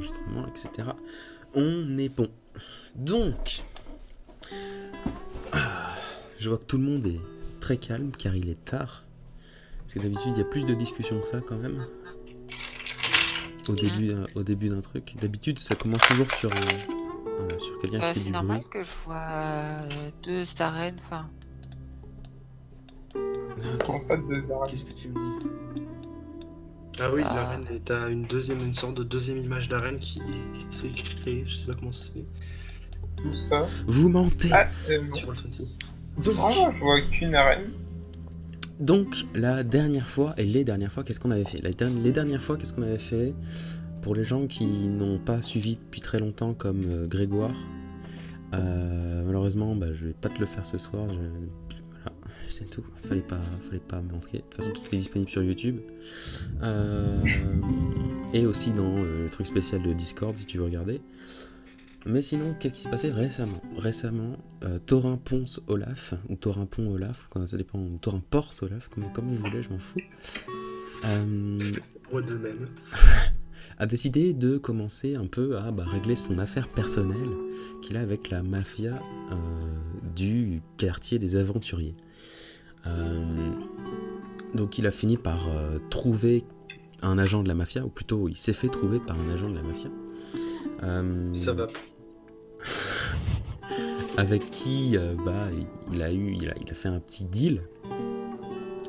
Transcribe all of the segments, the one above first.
enregistrement, etc. On est bon. Donc, je vois que tout le monde est très calme car il est tard. Parce que d'habitude, il y a plus de discussions que ça quand même. Au début d'un truc. D'habitude, ça commence toujours sur quelqu'un qui fait C'est du normal bruit. que je vois deux arènes, enfin. Comment ça, deux arènes? Qu'est-ce que tu me dis? Ah oui, Bah. l'arène, et t'as une sorte de deuxième image d'arène qui s'est créée, je sais pas comment ça se fait. Tout ça. Vous mentez. Ah, non. Sur Roll20. Donc, Non, je vois qu'une arène. Donc, la dernière fois, et les dernières fois, qu'est-ce qu'on avait fait? Les dernières fois, qu'est-ce qu'on avait fait? Pour les gens qui n'ont pas suivi depuis très longtemps, comme Grégoire, malheureusement, je vais pas te le faire ce soir. Voilà, c'est tout. Fallait pas me montrer. De toute façon, tout est disponible sur YouTube. Et aussi dans le truc spécial de Discord, si tu veux regarder. Mais sinon, qu'est-ce qui s'est passé récemment? Thorin Ponce Olaf, ou Thorin Pont Olaf, ça dépend, ou Thorin Porce Olaf, comme vous voulez, je m'en fous, Moi de même. a décidé de commencer un peu à régler son affaire personnelle qu'il a avec la mafia du quartier des aventuriers. Donc il a fini par trouver un agent de la mafia, ou plutôt il s'est fait trouver par un agent de la mafia. Ça va. Avec qui il a fait un petit deal.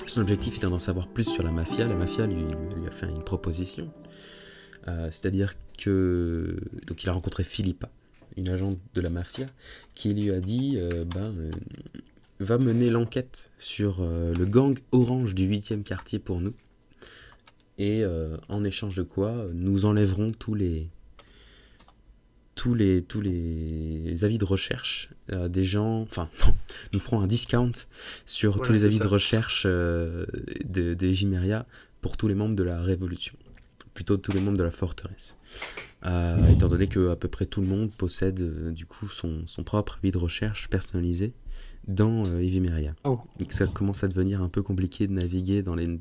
Son objectif étant d'en savoir plus sur la mafia. La mafia lui a fait une proposition. C'est-à-dire que donc il a rencontré Philippa, une agente de la mafia, qui lui a dit va mener l'enquête sur le gang orange du 8e quartier pour nous. Et en échange de quoi, nous enlèverons tous les avis de recherche des gens, enfin non, nous ferons un discount sur Voilà, tous les c'est avis ça. de recherche des Evimeria pour tous les membres de la Révolution, plutôt tous les membres de la forteresse, étant donné que à peu près tout le monde possède du coup son propre avis de recherche personnalisé dans Evimeria. Oh. Et que ça commence à devenir un peu compliqué de naviguer dans les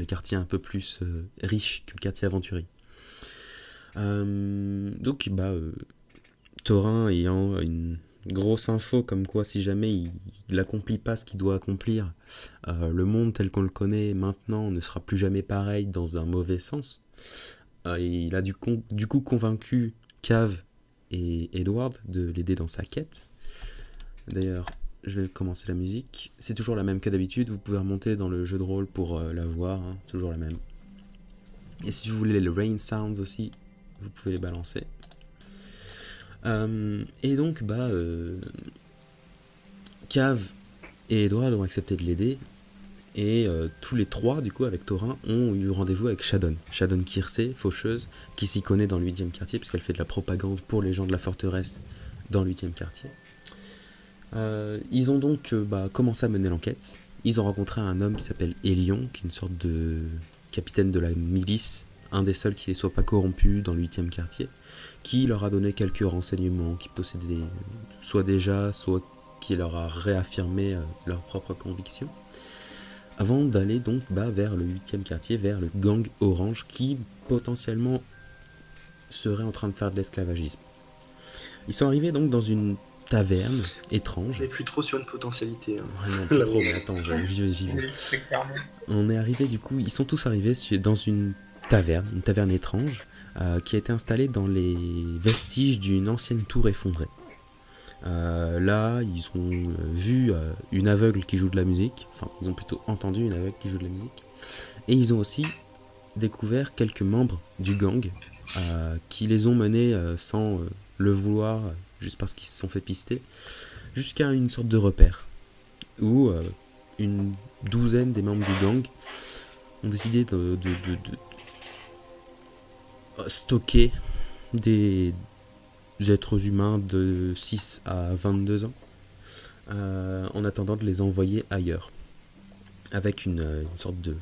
quartiers un peu plus riches que le quartier aventurier. Donc Thorin ayant une grosse info comme quoi si jamais il n'accomplit pas ce qu'il doit accomplir, le monde tel qu'on le connaît maintenant ne sera plus jamais pareil dans un mauvais sens. Il a du coup convaincu Cav et Edward de l'aider dans sa quête. D'ailleurs, je vais commencer la musique. C'est toujours la même que d'habitude, vous pouvez remonter dans le jeu de rôle pour la voir, hein, toujours la même. Et si vous voulez le rain sounds aussi, vous pouvez les balancer. Et donc, Cav et Edward ont accepté de l'aider. Et tous les trois, du coup, avec Thorin, ont eu rendez-vous avec Shadon. Shadon Kirsey, faucheuse, qui s'y connaît dans le 8e quartier, puisqu'elle fait de la propagande pour les gens de la forteresse dans le 8e quartier. Ils ont donc commencé à mener l'enquête. Ils ont rencontré un homme qui s'appelle Elion, qui est une sorte de capitaine de la milice, un des seuls qui ne soit pas corrompu dans le 8e quartier, qui leur a donné quelques renseignements, qui possédait soit déjà, soit qui leur a réaffirmé leurs propres convictions, avant d'aller donc vers le 8e quartier, vers le gang orange, qui potentiellement serait en train de faire de l'esclavagisme. Ils sont arrivés donc dans une taverne étrange. On n'est plus trop sur une potentialité. Hein. Ouais, non, plus trop, mais attends, j'y vais. Oui, très clairement. On est arrivé du coup, ils sont tous arrivés dans une taverne étrange, qui a été installée dans les vestiges d'une ancienne tour effondrée. Là, ils ont vu une aveugle qui joue de la musique, enfin, ils ont plutôt entendu une aveugle qui joue de la musique, et ils ont aussi découvert quelques membres du gang qui les ont menés sans le vouloir, juste parce qu'ils se sont fait pister, jusqu'à une sorte de repère, où une douzaine des membres du gang ont décidé de stocker des êtres humains de 6 à 22 ans en attendant de les envoyer ailleurs, avec une sorte de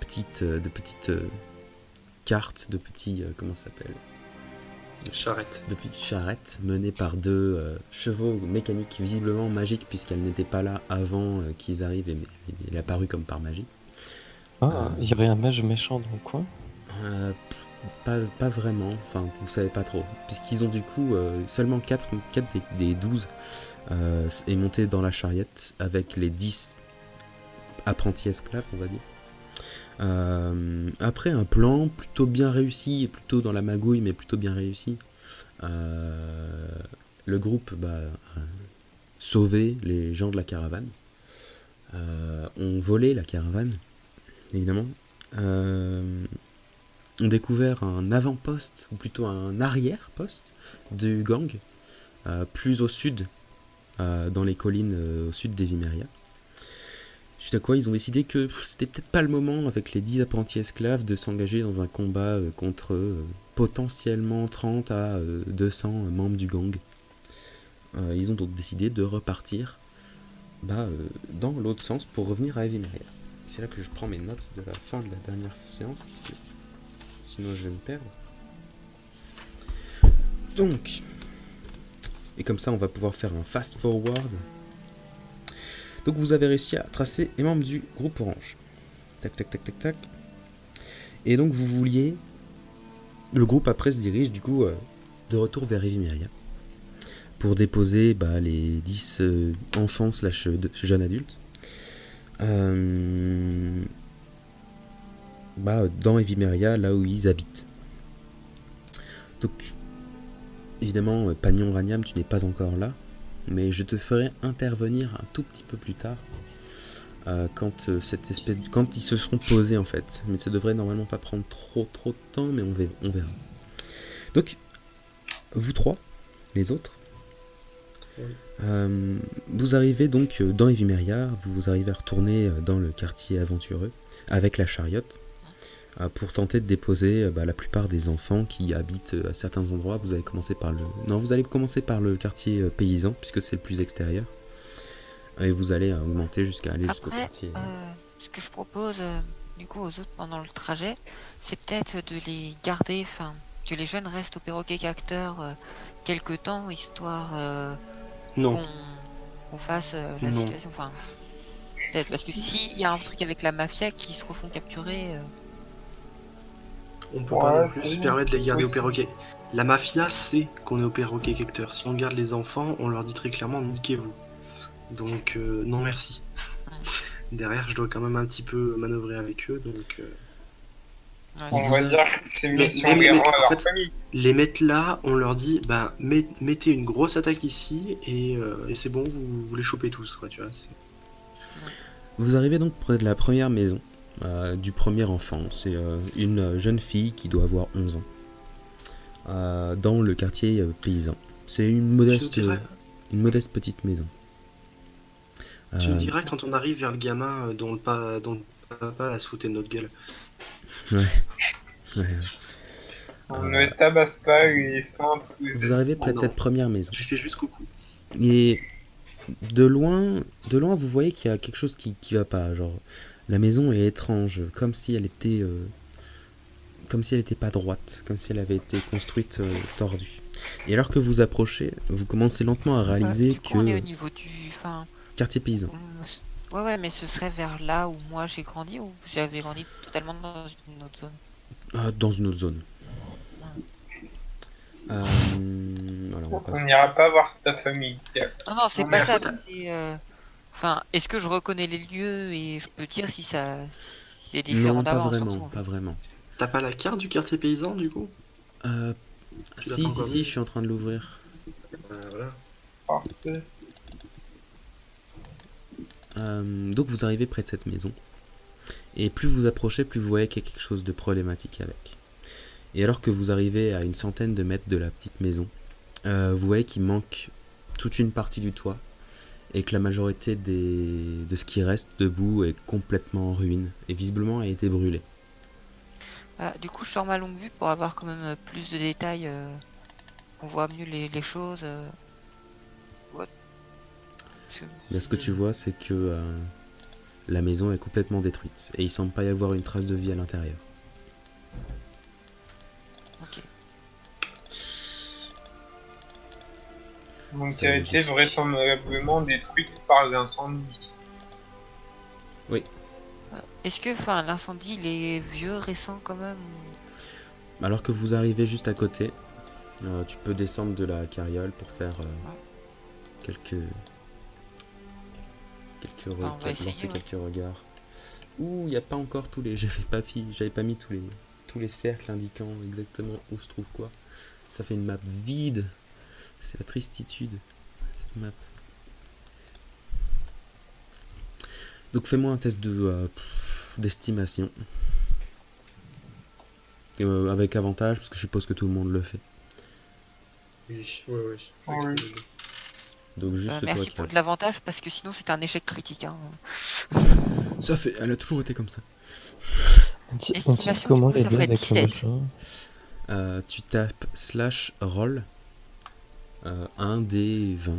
petite carte, de petits comment ça s'appelle, Charrette. de petites charrettes menées par deux chevaux mécaniques visiblement magiques, puisqu'elles n'étaient pas là avant qu'ils arrivent, et il est apparu comme par magie. Ah, il y aurait un mage méchant dans le coin. pas vraiment, enfin vous savez pas trop, puisqu'ils ont du coup seulement 4 des 12 est monté dans la charrette avec les 10 apprentis esclaves, on va dire. Après un plan plutôt bien réussi, et plutôt dans la magouille, mais plutôt bien réussi, le groupe sauvé les gens de la caravane, ont volé la caravane, évidemment, ont découvert un avant-poste, ou plutôt un arrière-poste du gang, plus au sud, dans les collines au sud d'Evimeria. Suite à quoi ils ont décidé que c'était peut-être pas le moment, avec les 10 apprentis esclaves, de s'engager dans un combat contre potentiellement 30 à 200 membres du gang. Ils ont donc décidé de repartir dans l'autre sens pour revenir à Evimeria. C'est là que je prends mes notes de la fin de la dernière séance, parce que sinon je vais me perdre. Donc, et comme ça on va pouvoir faire un fast forward. Donc vous avez réussi à tracer les membres du groupe orange. Tac tac tac tac tac. Et donc vous vouliez... Le groupe après se dirige du coup de retour vers Evimeria pour déposer les 10 enfants / jeunes adultes dans Evimeria, là où ils habitent. Donc évidemment Pagnon Raniam, tu n'es pas encore là, mais je te ferai intervenir un tout petit peu plus tard quand quand ils se seront posés en fait. Mais ça devrait normalement pas prendre trop de temps, mais on verra. Donc vous trois, les autres, vous arrivez donc dans Evimeria, vous arrivez à retourner dans le quartier aventureux avec la chariote pour tenter de déposer la plupart des enfants qui habitent à certains endroits. Vous allez commencer par le quartier paysan, puisque c'est le plus extérieur, et vous allez augmenter jusqu'à aller jusqu'au quartier. Ce que je propose du coup aux autres pendant le trajet, c'est peut-être de les garder, enfin que les jeunes restent au perroquet cacteur quelque temps, histoire Non. qu'on fasse la Non. situation. Enfin, peut-être parce que s'il y a un truc avec la mafia qui se refont capturer. On peut pas non plus c'est se permettre de les garder au possible. perroquet. La mafia sait qu'on est au perroquet cacteur. Si on garde les enfants, on leur dit très clairement niquez-vous. Donc non merci. Derrière, je dois quand même un petit peu manœuvrer avec eux, donc Ouais, On c'est va ça. dire que c'est Mais- mission mais- garant mais- à en leur fait- famille. les mettre là, on leur dit mettez une grosse attaque ici et c'est bon, vous les chopez tous, quoi, tu vois. Vous arrivez donc près de la première maison du premier enfant. C'est une jeune fille qui doit avoir 11 ans, dans le quartier paysan. C'est une modeste petite maison. Tu me diras quand on arrive vers le gamin dont le papa a sauté de notre gueule. Ouais. On ne tabasse pas les simples. Vous arrivez près de non. cette première maison. Je fais juste coucou. Et de loin, vous voyez qu'il y a quelque chose qui va pas. Genre, la maison est étrange, comme si elle était pas droite, comme si elle avait été construite tordue. Et alors que vous approchez, vous commencez lentement à réaliser Du coup, on est au que niveau du. Enfin, quartier paysan. ouais, mais ce serait vers là où moi j'ai grandi ou j'avais grandi totalement dans une autre zone. Dans une autre zone. Alors, on Donc passe. on n'ira pas voir ta famille. Non, c'est Non, pas mais ça. attends. C'est, enfin, est-ce que je reconnais les lieux et je peux dire si c'est Non, différent pas d'avant vraiment, surtout, en fait. pas vraiment. T'as pas la carte du quartier paysan du coup? Tu l'as Si, pas encore si, vu je suis en train de l'ouvrir. Voilà. Parfait. Donc vous arrivez près de cette maison. Et plus vous approchez, plus vous voyez qu'il y a quelque chose de problématique avec. Et alors que vous arrivez à une centaine de mètres de la petite maison, vous voyez qu'il manque toute une partie du toit. Et que la majorité de ce qui reste debout est complètement en ruine. Et visiblement a été brûlé. Du coup, je sors ma longue vue pour avoir quand même plus de détails. On voit mieux les choses. What? Là, ce que tu vois, c'est que la maison est complètement détruite. Et il semble pas y avoir une trace de vie à l'intérieur. Ok. Donc Ça elle a va, été je suis- vraisemblablement détruite par l'incendie. Est-ce que, enfin, l'incendie, il est vieux, récent quand même ou- Alors que vous arrivez juste à côté, tu peux descendre de la carriole pour faire quelques on va essayer, lancer ouais. quelques regards. Ouh, il n'y a pas encore tous les... J'avais pas mis tous les cercles indiquant exactement où se trouve quoi. Ça fait une map vide. C'est la tristitude. Cette map. Donc fais-moi un test d'estimation. Avec avantage, parce que je suppose que tout le monde le fait. Oui, ouais. Oui. Donc juste toi Merci qui pour as... de l'avantage parce que sinon c'était un échec critique. Hein. Ça fait... Elle a toujours été comme ça. On tire Estimation, comment du coup, les ça dés ferait avec le 17. machin? Tu tapes /roll 1 d 20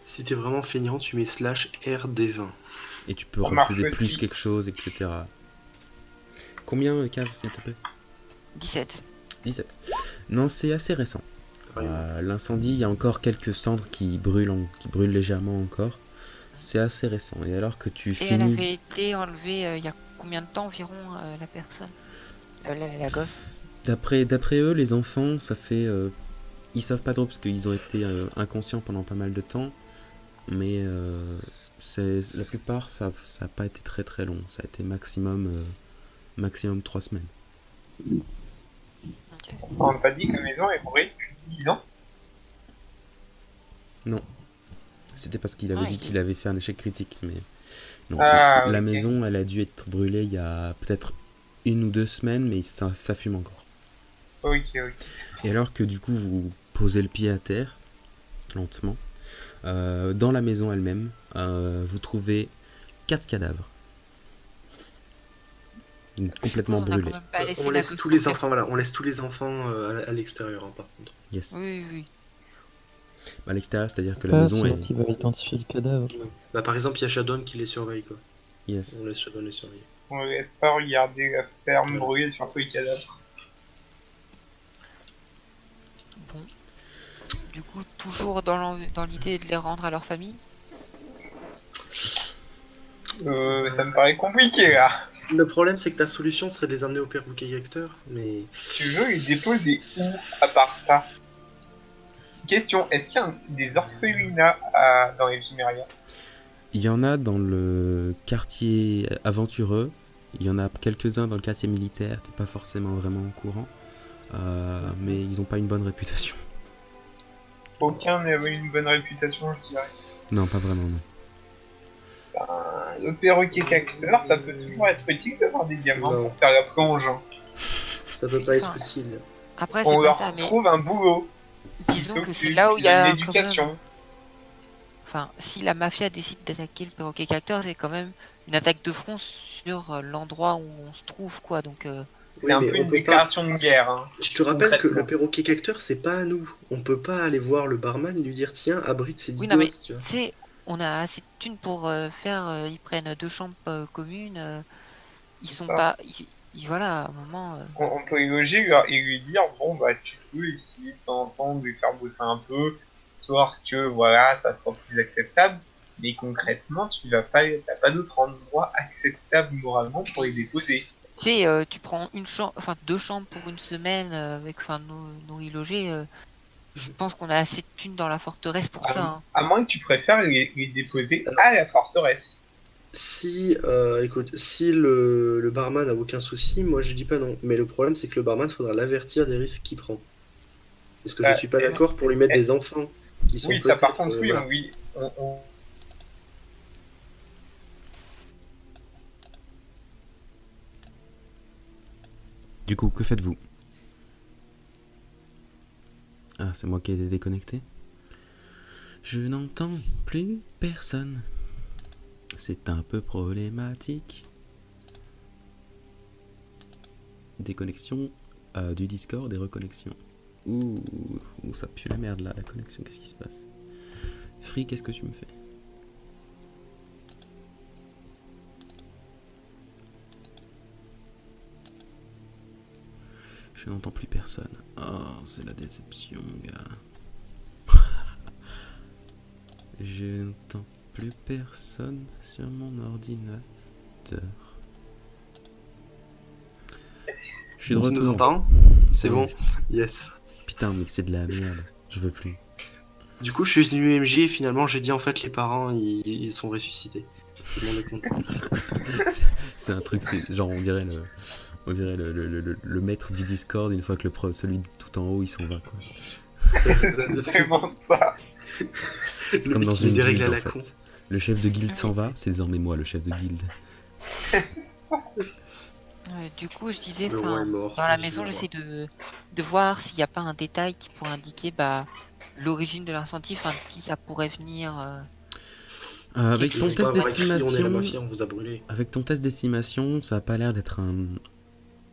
Si t'es vraiment feignant, tu mets /RD20. et tu peux On rajouter des marche plus aussi. quelque chose, etc. Combien, Cave, s'il te plaît? 17. 17. Non, c'est assez récent. L'incendie, il y a encore quelques cendres qui brûlent légèrement encore. C'est assez récent. Et alors que tu Et elle finis... avait été enlevée il y a combien de temps environ la personne la gosse. D'après eux, les enfants, ça fait... ils savent pas trop parce qu'ils ont été inconscients pendant pas mal de temps. Mais la plupart, ça a pas été très très long. Ça a été maximum 3 semaines. Ok. On n'a pas dit que la maison est brûlée depuis 10 ans. Non. C'était parce qu'il avait Ouais, dit il- qu'il avait fait un échec critique. Mais non. Ah, La ok. maison, elle a dû être brûlée il y a peut-être 1 ou 2 semaines, mais ça fume encore. Ok. Et alors que du coup, vous posez le pied à terre, lentement, dans la maison elle-même, vous trouvez 4 cadavres. Complètement Je suppose on a brûlés. quand même pas laissé On la laisse gosse tous les courir. enfants, voilà, on laisse tous les enfants à l'extérieur, hein, par contre. Yes. Oui. À l'extérieur, c'est-à-dire que la maison C'est est... nous qui va identifier le cadavre. Bah, par exemple, il y a Shadon qui les surveille, quoi. Yes. On laisse Shadon les surveiller. On ne laisse pas regarder la ferme brûler, surtout les cadavres. Bon. Du coup, toujours dans l'idée de les rendre à leur famille. Ça me paraît compliqué là. Le problème, c'est que ta solution serait de les amener au perroquet acteur, mais... Tu veux les déposer où à part ça? Question, est-ce qu'il y a des orphelinats dans les Vimeria? Il y en a dans le quartier aventureux, il y en a quelques-uns dans le quartier militaire, t'es pas forcément vraiment au courant, mais ils ont pas une bonne réputation. Aucun n'avait une bonne réputation, je dirais. Non, pas vraiment, non. Le perroquet cacteur, ça peut toujours être utile d'avoir des gamins Non. pour faire la plonge. Ça peut pas être utile. Après, c'est On pas leur ça, mais trouve un boulot. disons que c'est là où il y a a quand même- l'éducation. Enfin, si la mafia décide d'attaquer le perroquet capteur, c'est quand même une attaque de front sur l'endroit où on se trouve, quoi. Donc, C'est Oui, un mais peu on une peut pas- déclaration de guerre. Hein. Je te rappelle que Concrètement. le perroquet acteur, c'est pas à nous. On peut pas aller voir le barman et lui dire tiens, abrite ces 10 oui, non, mais gosses, tu vois. tu sais, on a assez de thunes pour faire. Ils prennent 2 chambres communes. Ils C'est sont ça. pas. Voilà, à un moment. On peut les loger et lui dire bon bah tu peux essayer de temps en temps de les faire bosser un peu, histoire que voilà ça soit plus acceptable. Mais concrètement, t'as pas d'autre endroit acceptable moralement pour les déposer. Tu sais, tu prends une chambre, enfin 2 chambres pour une semaine avec, enfin, nourri logé. Je pense qu'on a assez de thunes dans la forteresse pour ça. Hein. À moins que tu préfères les déposer à la forteresse. Si, écoute, si le barman a aucun souci, moi je dis pas non. Mais le problème, c'est que le barman, faudra l'avertir des risques qu'il prend. Parce que je suis pas d'accord pour lui mettre des enfants qui sont Oui, ça par peut-être, contre, oui, voilà. oui. Du coup, que faites-vous? Ah, c'est moi qui ai été déconnecté. Je n'entends plus personne. C'est un peu problématique. Déconnexion du Discord et reconnexion. Ouh, ça pue la merde là, la connexion, qu'est-ce qui se passe? Free, qu'est-ce que tu me fais? Je n'entends plus personne. Oh, c'est la déception, gars. Je n'entends plus personne sur mon ordinateur. suis de Tu nous retour. entends? C'est Oui. bon? Yes. Putain, mais c'est de la merde. Je veux plus. Du coup, je suis venu UMG et finalement, j'ai dit en fait, les parents, ils sont ressuscités. Tout le monde est content. C'est un truc, c'est genre on dirait le maître du Discord une fois que celui tout en haut il s'en va quoi. C'est vraiment ça. C'est comme dans une guilde en fait. Le chef de guilde s'en va, c'est désormais moi le chef de guilde. Du coup, je disais, Le roi est enfin, mort. dans la je maison, le j'essaie de voir s'il n'y a pas un détail qui pourrait indiquer l'origine de l'incendie, enfin, de qui ça pourrait venir. Avec Quelque ton chose test vois. On est la d'estimation, mafia, on vous a brûlé. avec ton test d'estimation, ça a pas l'air d'être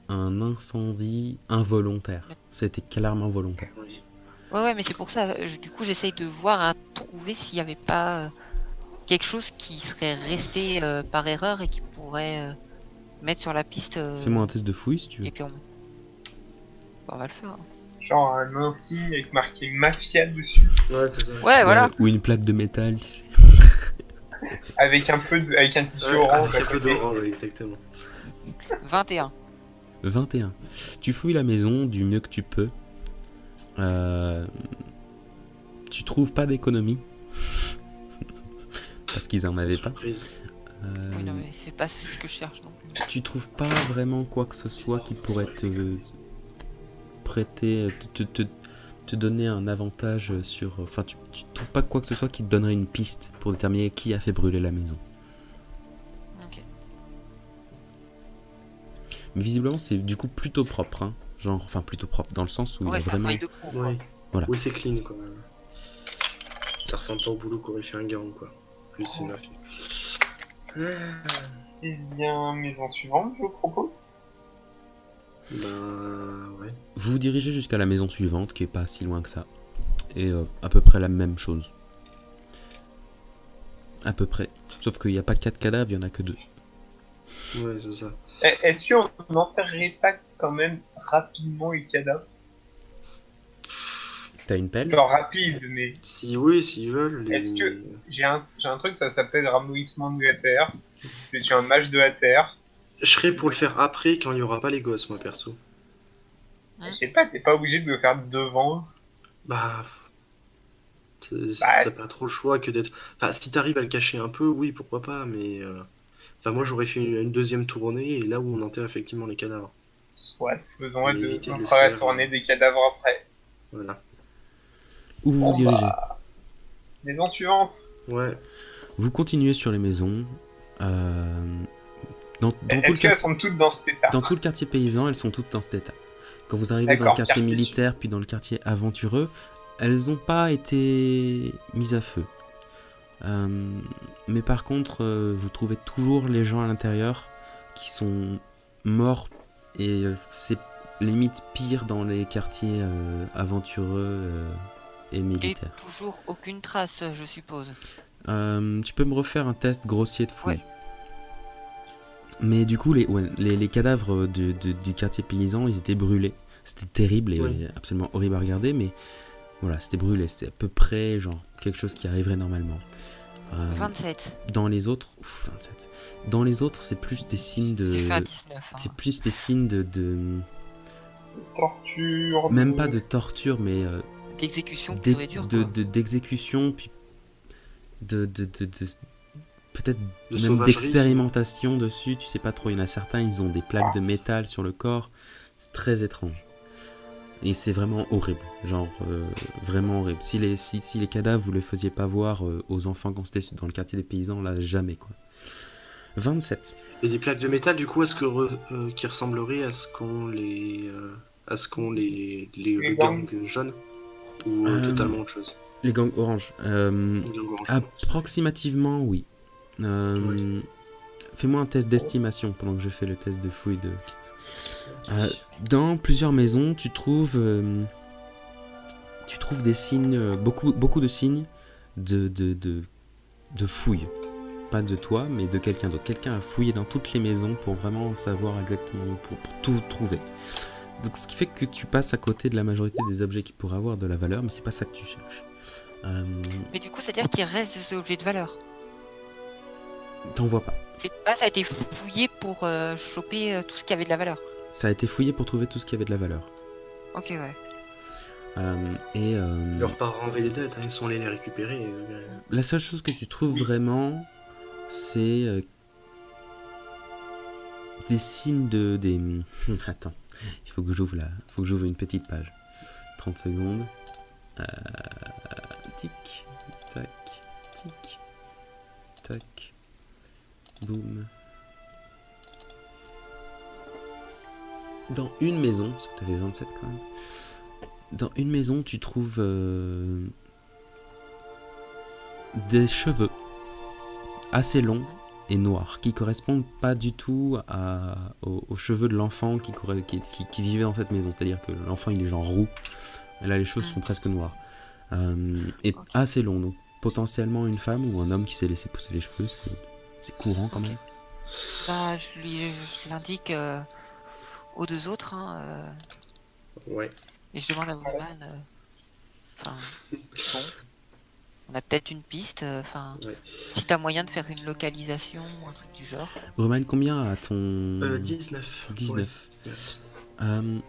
un incendie involontaire. Ça a été clairement volontaire. Oui. Ouais, mais c'est pour ça, du coup, j'essaye de voir à trouver s'il n'y avait pas quelque chose qui serait resté par erreur et qui pourrait mettre sur la piste. Fais-moi un test de fouille si tu veux. Et puis on va le faire. Genre un insigne avec marqué mafia dessus, Ouais, c'est ça. Ouais, voilà. Ou une plaque de métal, tu sais. avec avec un tissu Ouais, orange avec à un peu côté. d'orange, ouais, exactement. 21. 21. Tu fouilles la maison du mieux que tu peux. Tu trouves pas d'économie. Parce qu'ils en avaient pas. Surprise. Oui, non, mais c'est pas ce que je cherche non plus. Tu trouves pas vraiment quoi que ce soit qui pourrait te prêter, te donner un avantage sur... Enfin, tu trouves pas quoi que ce soit qui te donnerait une piste pour déterminer qui a fait brûler la maison. Ok. Mais visiblement, c'est du coup plutôt propre, hein. Genre, enfin, plutôt propre, dans le sens où il y Ouais, a c'est un vraiment... travail de pro, quoi. Ouais. Voilà. Oui, c'est clean, quoi. Ça ressemble pas au boulot qu'aurait fait un gang, quoi. Plus c'est mafia. Eh bien, maison suivante, je vous propose. Bah, ouais. Vous vous dirigez jusqu'à la maison suivante, qui est pas si loin que ça. Et à peu près la même chose. À peu près. Sauf qu'il n'y a pas 4 cadavres, il y en a que 2. Ouais, c'est ça. Est-ce qu'on n'enterrerait pas quand même rapidement les cadavres? T'as une pelle? Genre rapide, mais Si oui, s'ils veulent. Est-ce que- j'ai un truc, ça s'appelle ramolissement de la terre. Je suis un mage de la terre. Je serais pour le faire après quand il y aura pas les gosses, moi perso. Hein? Je sais pas, t'es pas obligé de le faire devant. Bah. Bah, T'as pas trop le choix que d'être. Enfin, si t'arrives à le cacher un peu, oui, pourquoi pas, mais. Enfin, moi j'aurais fait une deuxième tournée et là où on enterre effectivement les cadavres. Soit, faisons-le, Mais éviter de on le fera la faire, tournée des cadavres après. Voilà. Où vous vous Bon, dirigez? Maison suivante. Ouais. Vous continuez sur les maisons. Dans tout le Est-ce qu'elles quartier... sont toutes dans cet état? Dans tout le quartier paysan, elles sont toutes dans cet état. Quand vous arrivez dans le D'accord, quartier quartier militaire, puis dans le quartier aventureux, elles n'ont pas été mises à feu. Mais par contre, vous trouvez toujours les gens à l'intérieur qui sont morts, et c'est limite pire dans les quartiers aventureux et Et militaires. toujours aucune trace, je suppose. Tu peux me refaire un test grossier de fouille. Ouais. Mais du coup, les cadavres du quartier paysan, ils étaient brûlés. C'était terrible et Oui. absolument horrible à regarder, mais voilà, c'était brûlé. C'est à peu près genre quelque chose qui arriverait normalement. 27. Dans les autres, 27. Dans les autres, c'est plus des signes de. J'ai fait un 19. hein. C'est plus des signes de Torture. même pas de torture, mais D'exécution d'e- pure et dure, quoi. d'exécution, puis peut-être De même sauvagerie. d'expérimentation dessus, tu sais pas trop. Il y en a certains, ils ont des plaques de métal sur le corps. C'est très étrange. Et c'est vraiment horrible. Genre, vraiment horrible. Si les cadavres, vous les faisiez pas voir aux enfants quand c'était dans le quartier des paysans, là, jamais, quoi. 27. Et des plaques de métal, du coup, est-ce que qui ressembleraient à ce qu'ont les gangs jaunes ou totalement autre chose? Les gangs orange. Les gangs orange. Approximativement, oui. Fais-moi un test d'estimation pendant que je fais le test de fouille de... dans plusieurs maisons, tu trouves des signes, beaucoup de signes de fouille. Pas de toi, mais de quelqu'un d'autre. Quelqu'un a fouillé dans toutes les maisons pour vraiment savoir exactement, pour tout trouver. Donc, ce qui fait que tu passes à côté de la majorité des objets qui pourraient avoir de la valeur, mais c'est pas ça que tu cherches. Mais du coup, c'est-à-dire qu'il reste des objets de valeur. T'en vois pas. Ça a été fouillé pour choper tout ce qui avait de la valeur. Ça a été fouillé pour trouver tout ce qui avait de la valeur. Ok, ouais. Leurs parents avaient des dettes, hein, ils sont allés les récupérer. La seule chose que tu trouves vraiment, c'est des signes de... Attends, il faut que j'ouvre une petite page. 30 secondes. Tic, tac, tic, tac, boum. Dans une maison, parce que tu avais 27 quand même, dans une maison tu trouves des cheveux assez longs et noirs qui correspondent pas du tout aux cheveux de l'enfant qui vivait dans cette maison. C'est-à-dire que l'enfant il est genre roux, et là les cheveux sont presque noirs. Et assez longs, donc potentiellement une femme ou un homme qui s'est laissé pousser les cheveux, c'est courant quand même. Bah, je l'indique aux deux autres, hein, Ouais. et je demande à Woman, enfin, bon, on a peut-être une piste, enfin, Ouais. si t'as moyen de faire une localisation ou un truc du genre. Roman, combien a ton... 19. 19. Ouais.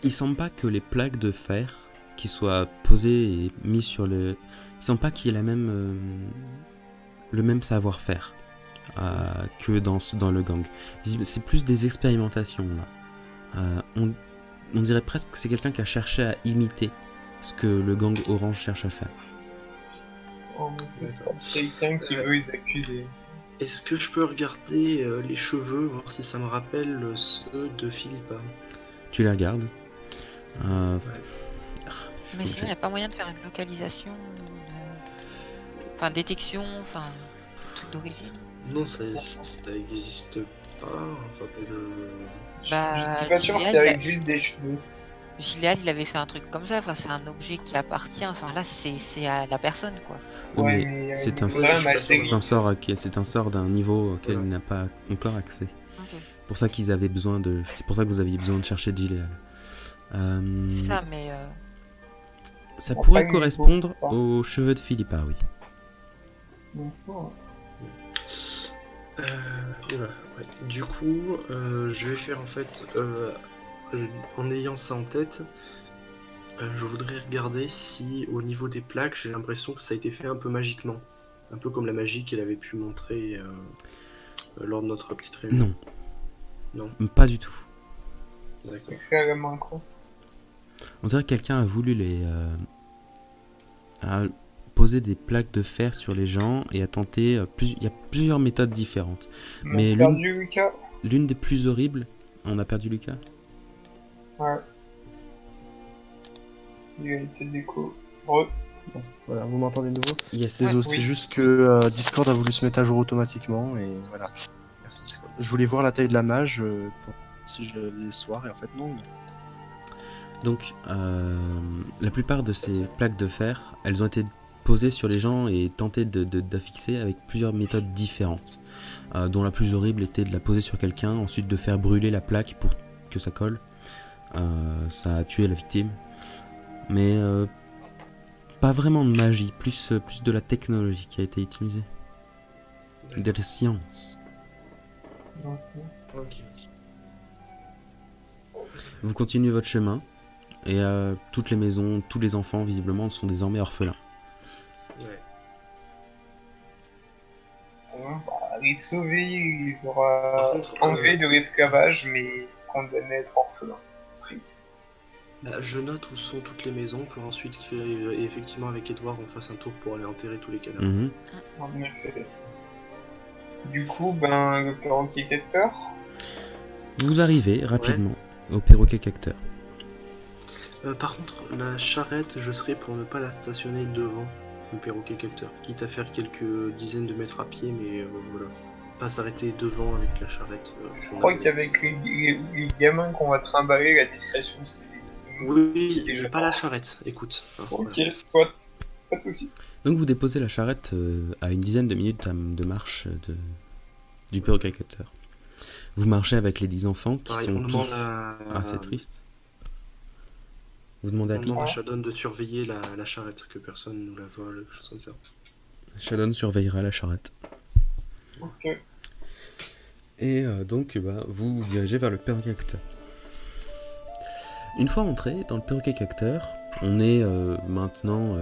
Il semble pas que les plaques de fer qui soient posées et mises sur le... Il semble pas qu'il y ait le même savoir-faire que dans le gang. C'est plus des expérimentations là. On dirait presque que c'est quelqu'un qui a cherché à imiter ce que le gang orange cherche à faire. Oh, c'est quelqu'un qui veut les accuser. Est-ce que je peux regarder les cheveux, voir si ça me rappelle ceux de Philippa? Tu les regardes. Mais sinon, il n'y a pas moyen de faire une localisation, enfin, détection, enfin, truc d'origine. Non, ça existe pas. Enfin, Bah, je suis pas sûr que Gilead, c'est avec juste des cheveux. Gilead, il avait fait un truc comme ça, enfin, c'est un objet qui appartient, enfin, là, c'est à la personne, quoi. Oui, Ouais, mais mais c'est un sort d'un niveau auquel il n'a pas encore accès. Ok. C'est pour ça que vous aviez besoin de chercher Gilead. C'est ça, mais Ça Bon, pourrait pas correspondre ça. aux cheveux de Philippa, oui. Mhm. et voilà, ouais. Du coup, je vais faire en fait, en ayant ça en tête, je voudrais regarder si au niveau des plaques, j'ai l'impression que ça a été fait un peu magiquement. Un peu comme la magie qu'elle avait pu montrer lors de notre petite réunion. Non, Non, pas du tout. d'accord. C'est fait à la main, quoi. On dirait que quelqu'un a voulu a posé des plaques de fer sur les gens et a tenté... il y a plusieurs méthodes différentes. On Mais a perdu Lucas. L'une des plus horribles... On a perdu Lucas. Ouais. Il a été déco. Bon, voilà, vous m'entendez de nouveau? Yes. Désolé, oui. c'est juste que Discord a voulu se mettre à jour automatiquement et voilà. Merci Discord. Je voulais voir la taille de la mage pour si je le faisais ce soir et en fait non. Donc, la plupart de ces plaques de fer, elles ont été posées sur les gens et tentées d'affixer avec plusieurs méthodes différentes. Dont la plus horrible était de la poser sur quelqu'un, ensuite de faire brûler la plaque pour que ça colle. Ça a tué la victime. Mais pas vraiment de magie, plus de la technologie qui a été utilisée. De la science. Ok. Vous continuez votre chemin. Et toutes les maisons, tous les enfants, visiblement, sont désormais orphelins. Ouais. Bon, bah, les sauver, il les Par aura contre, enlevés de l'esclavage, mais condamnés à être orphelins. Triste. Bah, je note où sont toutes les maisons pour ensuite effectivement avec Edouard on fasse un tour pour aller enterrer tous les cadavres. Mhm. En effet. Du coup, ben, le perroquet capteur. Vous arrivez rapidement au perroquet cacteur. Par contre, la charrette, je serais pour ne pas la stationner devant le perroquet capteur. Quitte à faire quelques dizaines de mètres à pied, mais voilà. Pas s'arrêter devant avec la charrette. Je crois qu'avec les gamins qu'on va trimballer, la discrétion, c'est Oui, déjà mais pas la charrette, écoute. Enfin, Ok, voilà. soit. Pas de soucis. Donc vous déposez la charrette à une dizaine de minutes de marche du perroquet capteur. Vous marchez avec les 10 enfants qui Pareil, sont on demande tous... à... Ah, c'est triste. Vous demandez à On qui? demande à Shadon de surveiller la charrette, que personne nous la voit, quelque chose comme ça. Shadon surveillera la charrette. Ok. Et donc vous vous dirigez vers le perroquet cacteur. Une fois entré dans le perroquet cacteur, on est maintenant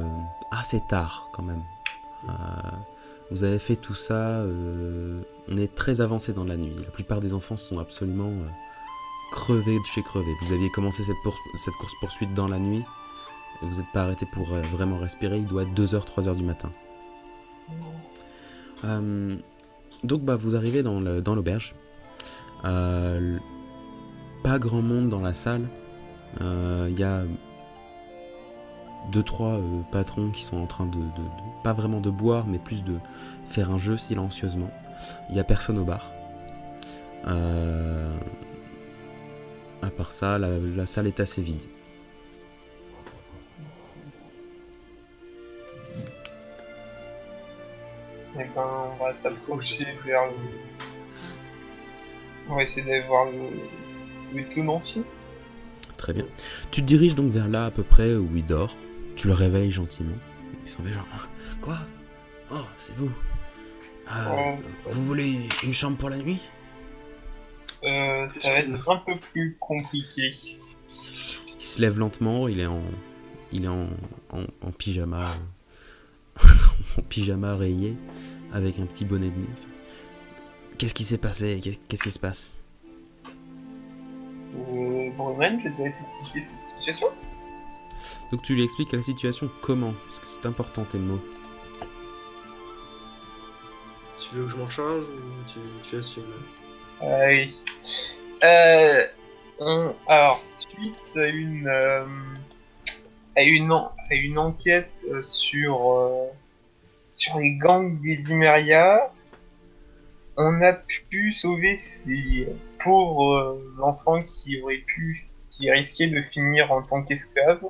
assez tard quand même. Vous avez fait tout ça, on est très avancé dans la nuit. La plupart des enfants sont absolument crevés de chez crevés. Vous aviez commencé cette course-poursuite dans la nuit, et vous n'êtes pas arrêté pour vraiment respirer, il doit être 2h, 3h du matin. Donc vous arrivez dans l'auberge. Pas grand monde dans la salle. Il y a 2-3 patrons qui sont en train de pas vraiment de boire, mais plus de faire un jeu silencieusement. Il n'y a personne au bar. À part ça, la salle est assez vide. Et ben, on va s'approcher vers le... On va essayer d'aller voir le tenancier. Très bien. Tu te diriges donc vers là à peu près où il dort. Tu le réveilles gentiment. Il fait genre, quoi? Oh, c'est vous. Vous voulez une chambre pour la nuit? Ça va être un peu plus compliqué. Il se lève lentement, il est en pyjama, en pyjama rayé, avec un petit bonnet de nuit. Qu'est-ce qui s'est passé? Qu'est-ce qui se passe? Bruman, je dois t'expliquer cette situation. Donc tu lui expliques la situation comment? Parce que c'est important tes mots. Tu veux que je m'en charge ou tu assumes? Oui. Alors, suite à une enquête sur les gangs des Vimeria, on a pu sauver ces pauvres enfants qui risquaient de finir en tant qu'esclaves.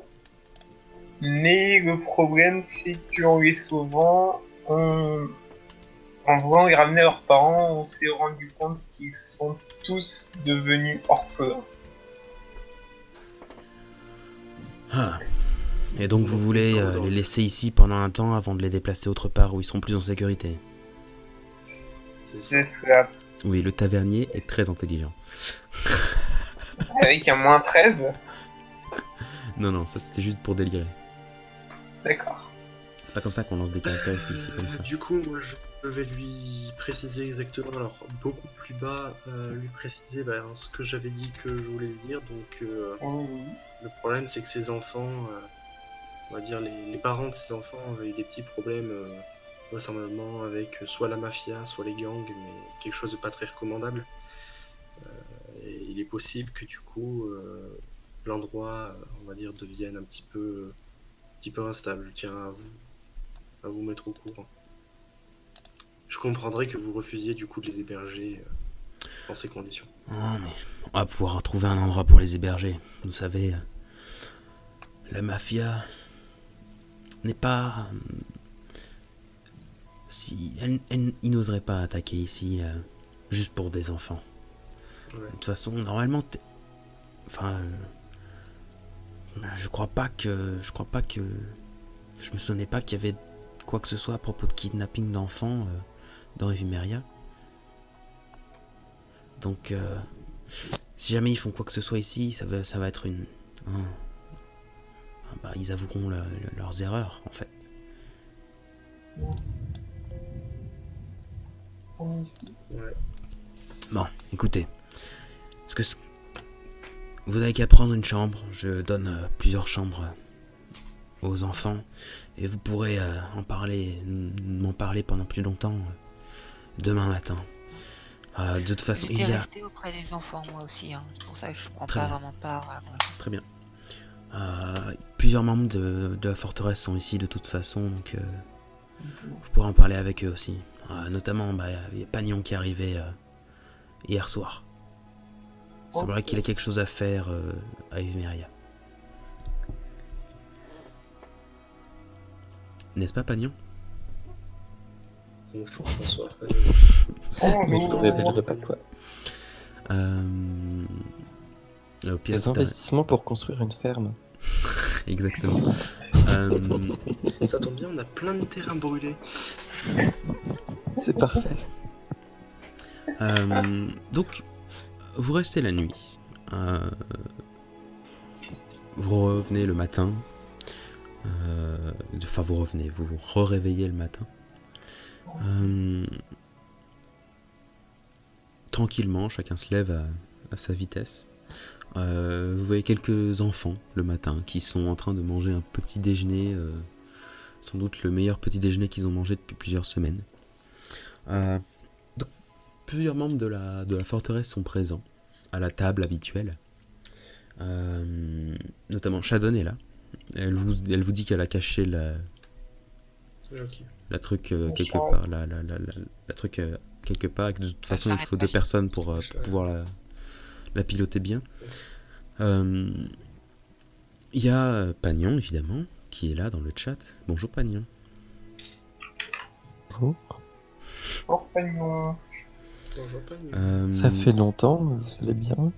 Mais le problème, c'est qu'en les sauvant, en voulant les ramener à leurs parents, on s'est rendu compte qu'ils sont tous devenus orphelins. Ah. Et donc vous voulez les laisser ici pendant un temps avant de les déplacer autre part où ils seront plus en sécurité? C'est cela. Oui, le tavernier est très intelligent. Avec un moins 13. Non, ça c'était juste pour délirer. D'accord. C'est pas comme ça qu'on lance des caractéristiques, c'est comme ça. Du coup, moi je vais lui préciser exactement, alors beaucoup plus bas, lui préciser ce que j'avais dit que je voulais lui dire. Donc le problème c'est que ces enfants, on va dire les parents de ces enfants avaient eu des petits problèmes récemment avec soit la mafia, soit les gangs, mais quelque chose de pas très recommandable. Et il est possible que du coup l'endroit, on va dire, devienne un petit peu instable. Je tiens à vous mettre au courant. Je comprendrais que vous refusiez du coup de les héberger dans ces conditions. Oh, mais on va pouvoir trouver un endroit pour les héberger. Vous savez, la mafia n'est pas... ils n'oseraient pas attaquer ici juste pour des enfants. Ouais. De toute façon, normalement, je crois pas que... Je me souvenais pas qu'il y avait quoi que ce soit à propos de kidnapping d'enfants dans Evimeria. Donc, si jamais ils font quoi que ce soit ici, ça va être une... ils avoueront leurs erreurs, en fait. Ouais. Bon, écoutez. Parce que vous n'avez qu'à prendre une chambre. Je donne plusieurs chambres aux enfants. Et vous pourrez m'en parler pendant plus longtemps demain matin. De toute façon, il y a... resté auprès des enfants, moi aussi. Hein. C'est pour ça que je prends Très pas bien. vraiment part à quoi. Très bien. Plusieurs membres de la forteresse sont ici de toute façon, donc vous pourrez en parler avec eux aussi. Notamment, il y a Pagnon qui est arrivé hier soir. Il semblerait qu'il ait quelque chose à faire à Evimeria. N'est-ce pas, Pagnon? Bonjour, bonsoir. Mais je ne révélerai pas quoi. Au pire, Des investissements pour construire une ferme. Exactement. Ça tombe bien, on a plein de terrains brûlés. C'est parfait. Donc, vous restez la nuit. vous revenez le matin. Enfin, vous revenez, vous vous réveillez le matin. Tranquillement, chacun se lève à sa vitesse. Vous voyez quelques enfants le matin qui sont en train de manger un petit déjeuner, sans doute le meilleur petit déjeuner qu'ils ont mangé depuis plusieurs semaines. Donc, plusieurs membres de la forteresse sont présents à la table habituelle. Notamment Shadon est là. Elle vous dit qu'elle a caché la truc quelque part. La truc quelque part. Et que de toute façon, il faut 2 personnes pour pouvoir la piloter bien. Il y a Pagnon, évidemment, qui est là dans le chat. Bonjour Pagnon. Bonjour. Oh, Pagnon. Bonjour, Pagnon. Ça fait longtemps, vous allez bien?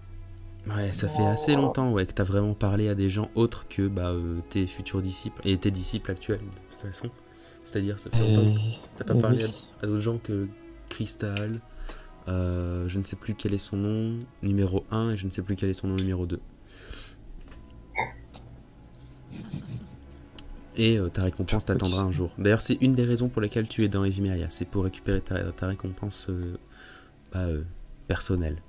Ouais, ça fait assez longtemps que t'as vraiment parlé à des gens autres que tes futurs disciples et tes disciples actuels, de toute façon. C'est-à-dire, ça fait longtemps que t'as pas parlé à d'autres gens que Crystal, je ne sais plus quel est son nom, numéro 1, et je ne sais plus quel est son nom numéro 2. Et ta récompense t'attendra un jour. D'ailleurs, c'est une des raisons pour lesquelles tu es dans Evimeria, c'est pour récupérer ta récompense personnelle.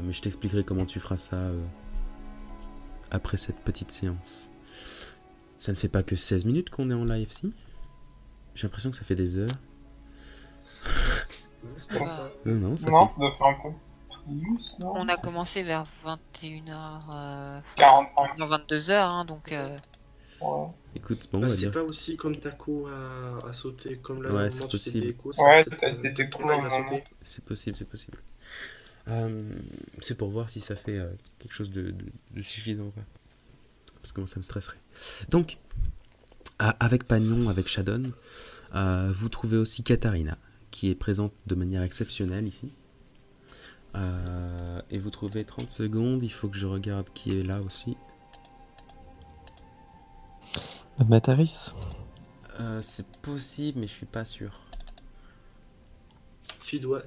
Mais je t'expliquerai comment tu feras ça après cette petite séance. Ça ne fait pas que 16 minutes qu'on est en live, si? J'ai l'impression que ça fait des heures. Non, ça Non, fait... ça doit faire un peu plus, non? On a commencé vers 21h, 45. 22h, hein, donc Ouais, Écoute, bon, on Bah, va c'est dire... pas aussi comme Taco à sauter, comme là, Ouais, normalement, c'est tu fais possible. des échos, Ouais, peut-être, t'as été ton cool, live à hein. sauter. C'est possible. C'est pour voir si ça fait quelque chose de suffisant ou pas. Parce que moi, ça me stresserait. Donc, avec Pagnon, avec Shadon, vous trouvez aussi Katharina, qui est présente de manière exceptionnelle ici. Et vous trouvez 30 secondes, il faut que je regarde qui est là aussi. Mataris. C'est possible, mais je suis pas sûr.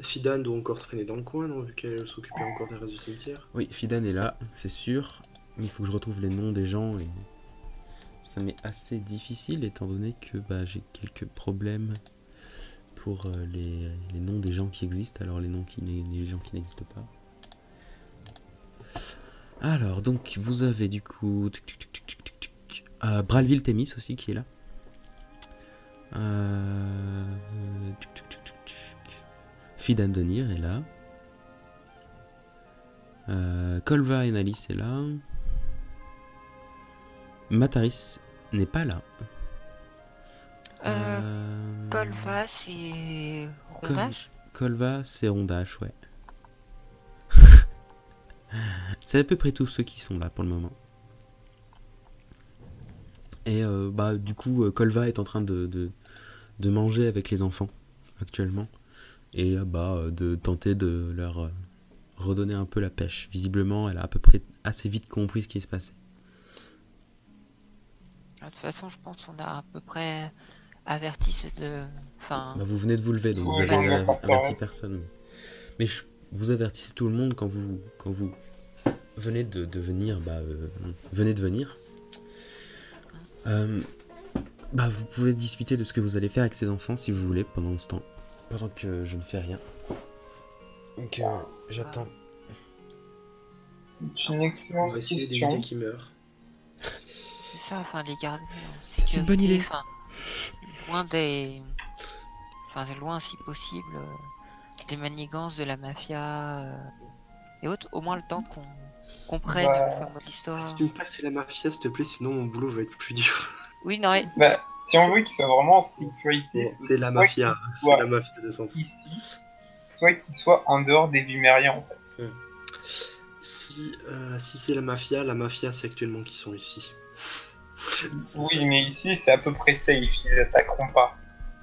Fidan doit encore traîner dans le coin, non, vu qu'elle s'occupait encore des restes du cimetière. Oui, Fidan est là, c'est sûr. Mais il faut que je retrouve les noms des gens et ça m'est assez difficile étant donné que j'ai quelques problèmes pour les noms des gens qui existent, alors les gens qui n'existent pas. Alors, donc, vous avez du coup... Bralville Thémis aussi qui est là. Fidan Denir est là. Kolva Enalis est là. Mataris n'est pas là. Kolva, c'est Rondage. Kolva, c'est Rondage, ouais. C'est à peu près tous ceux qui sont là pour le moment. Et du coup, Kolva est en train de manger avec les enfants actuellement. Et de tenter de leur redonner un peu la pêche. Visiblement, elle a à peu près assez vite compris ce qui se passait. De toute façon, je pense qu'on a à peu près averti vous venez de vous lever, donc vous Oui, avez j'en ai pas averti de personne. Mais vous avertissez tout le monde quand vous venez de venir. Venez de venir. Vous pouvez discuter de ce que vous allez faire avec ces enfants si vous voulez pendant ce temps. Pendant que je ne fais rien. Donc j'attends. C'est une On excellente va essayer question. d'éviter qu'il meure. C'est ça, les garder en C'est une bonne idée. Loin si possible des manigances de la mafia et autres, au moins le temps qu'on comprenne le fin mot de l'histoire. Si tu me passes la mafia, s'il te plaît, sinon mon boulot va être plus dur. Oui, non, mais Si on veut qu'il soit vraiment en sécurité, C'est la mafia, c'est la mafia de son ici, soit qu'il soit en dehors des Vimeria en fait. Si c'est la mafia c'est actuellement qui sont ici. Oui, mais ici c'est à peu près safe, ils attaqueront pas.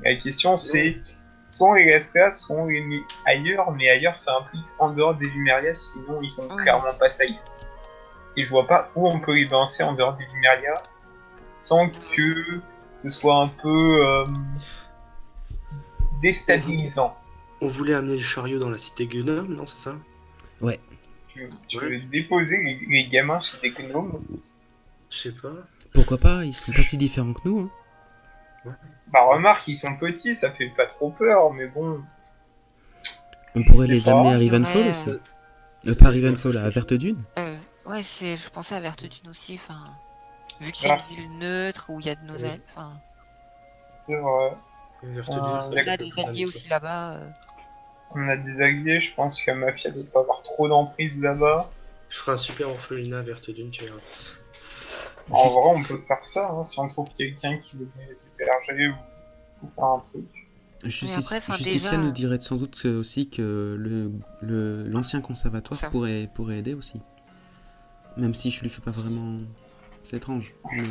La question c'est, soit on les laisse là, soit on les met ailleurs, mais ailleurs ça implique en dehors des Vimeria, sinon ils sont clairement pas safe. Et je vois pas où on peut les balancer en dehors des Vimeria sans que ce soit un peu déstabilisant. On voulait amener le chariot dans la cité Gnome, non, c'est ça? Ouais. Tu Ouais. veux déposer les gamins chez des gnomes? Je sais pas. Pourquoi pas, ils sont pas si différents que nous. Hein. Bah remarque, ils sont petits, ça fait pas trop peur, mais bon. On pourrait Je les sais amener pas. à Il y Rivenfall aurait, aussi. Ça Pas dépend Rivenfall, de à ce que Verte Dune. Ouais, je pensais à Vertedune aussi, enfin... Vu que c'est Ah. une ville neutre où il y a de nos Oui. ailes, enfin... C'est vrai. Vertedune, Ah, ça On d'accord. a peut des être alliés un aussi là-bas. On a des alliés, je pense que la mafia doit pas avoir trop d'emprise là-bas. Je ferai un super orphelinat à Vertedune, tu verras. En Juste- vrai, on peut faire ça, hein, si on trouve quelqu'un qui veut bien les héberger ou faire un truc. Mais après, enfin, Justicia déjà- nous dirait sans doute aussi que l'ancien conservatoire Ça. pourrait aider aussi. Même si je lui fais pas vraiment... C'est étrange, mais...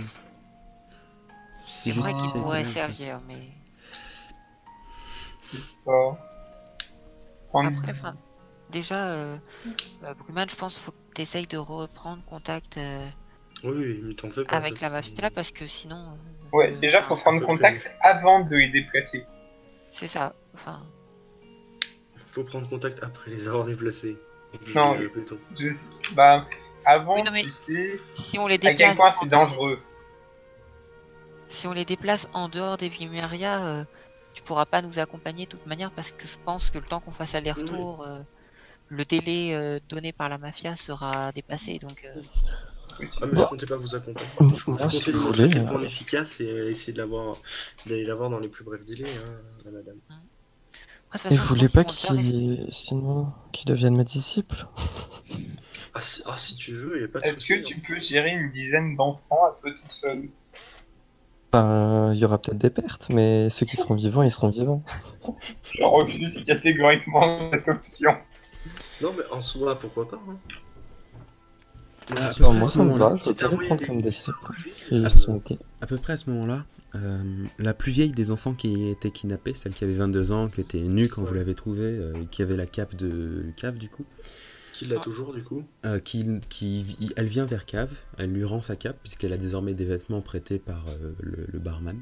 C'est juste vrai si qu'il ça pourrait était bien, servir, mais... Euh, on- Après, enfin... Déjà, Bruman, je pense qu'il faut que tu essayes de reprendre contact Oui, mais t'en fais pas. avec ça, la c'est- mafia, parce que sinon... Ouais, déjà, faut enfin, prendre peu contact avant de les déplacer. c'est ça, enfin... Faut prendre contact après les avoir déplacés. Non, Plutôt. Bah, avant, Oui, non, mais- tu sais Si on les à quel déplace... point en c'est dehors- dangereux. Si on les déplace en dehors des Vimeria, tu pourras pas nous accompagner de toute manière, parce que je pense que le temps qu'on fasse aller-retour... le délai donné par la mafia sera dépassé, donc Ah, mais je comptais pas vous accompagner. Moi, Je comptais si lui vous montrer à voulez, quel point on est efficace et essayer d'aller la voir dans les plus brefs délais, hein, la madame. après, de toute Et façon, vous je voulez pense pas qu'ils vont le faire, sinon qu'ils deviennent mes disciples? Si tu veux, y a pas de Est-ce que souci, tu peux gérer une dizaine d'enfants à toi tout seul? Enfin, il y aura peut-être des pertes, mais ceux qui seront vivants, ils seront vivants. Je refuse catégoriquement cette option. Non, mais en soi, pourquoi pas, hein. Ah, à peu Non, près à moi ce ça me moment-là, va, je si veux t'as pas les envoyé prendre les- comme disciples. Ah, Ils sont ok. à peu près à ce moment-là, la plus vieille des enfants qui était kidnappée, celle qui avait 22 ans, qui était nue quand vous Ouais. l'avez trouvée, qui avait la cape de Cave du coup, Qui l'a toujours, du coup. elle vient vers Cave, elle lui rend sa cape puisqu'elle a désormais des vêtements prêtés par le barman.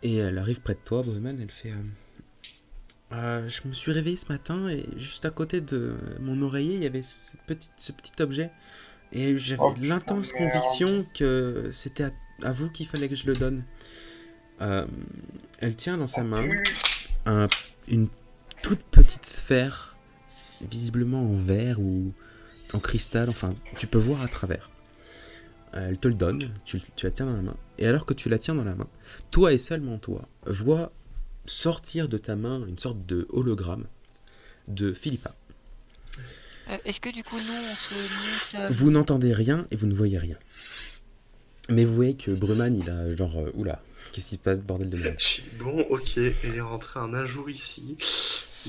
Et elle arrive près de toi, Bruman, elle fait je me suis réveillée ce matin et juste à côté de mon oreiller, il y avait ce petit objet. Et j'avais Oh, putain, l'intense merde. conviction que c'était à vous qu'il fallait que je le donne. Elle tient dans sa main une toute petite sphère, visiblement en verre ou en cristal, enfin, tu peux voir à travers. Elle te le donne, tu la tiens dans la main. Et alors que tu la tiens dans la main, toi et seulement toi, vois sortir de ta main une sorte de hologramme de Philippa. est-ce que du coup nous on se mute Vous n'entendez rien et vous ne voyez rien. Mais vous voyez que Bruman, il a genre... oula, qu'est-ce qui se passe, bordel de merde. Je suis bon, ok, elle est rentrée un jour ici.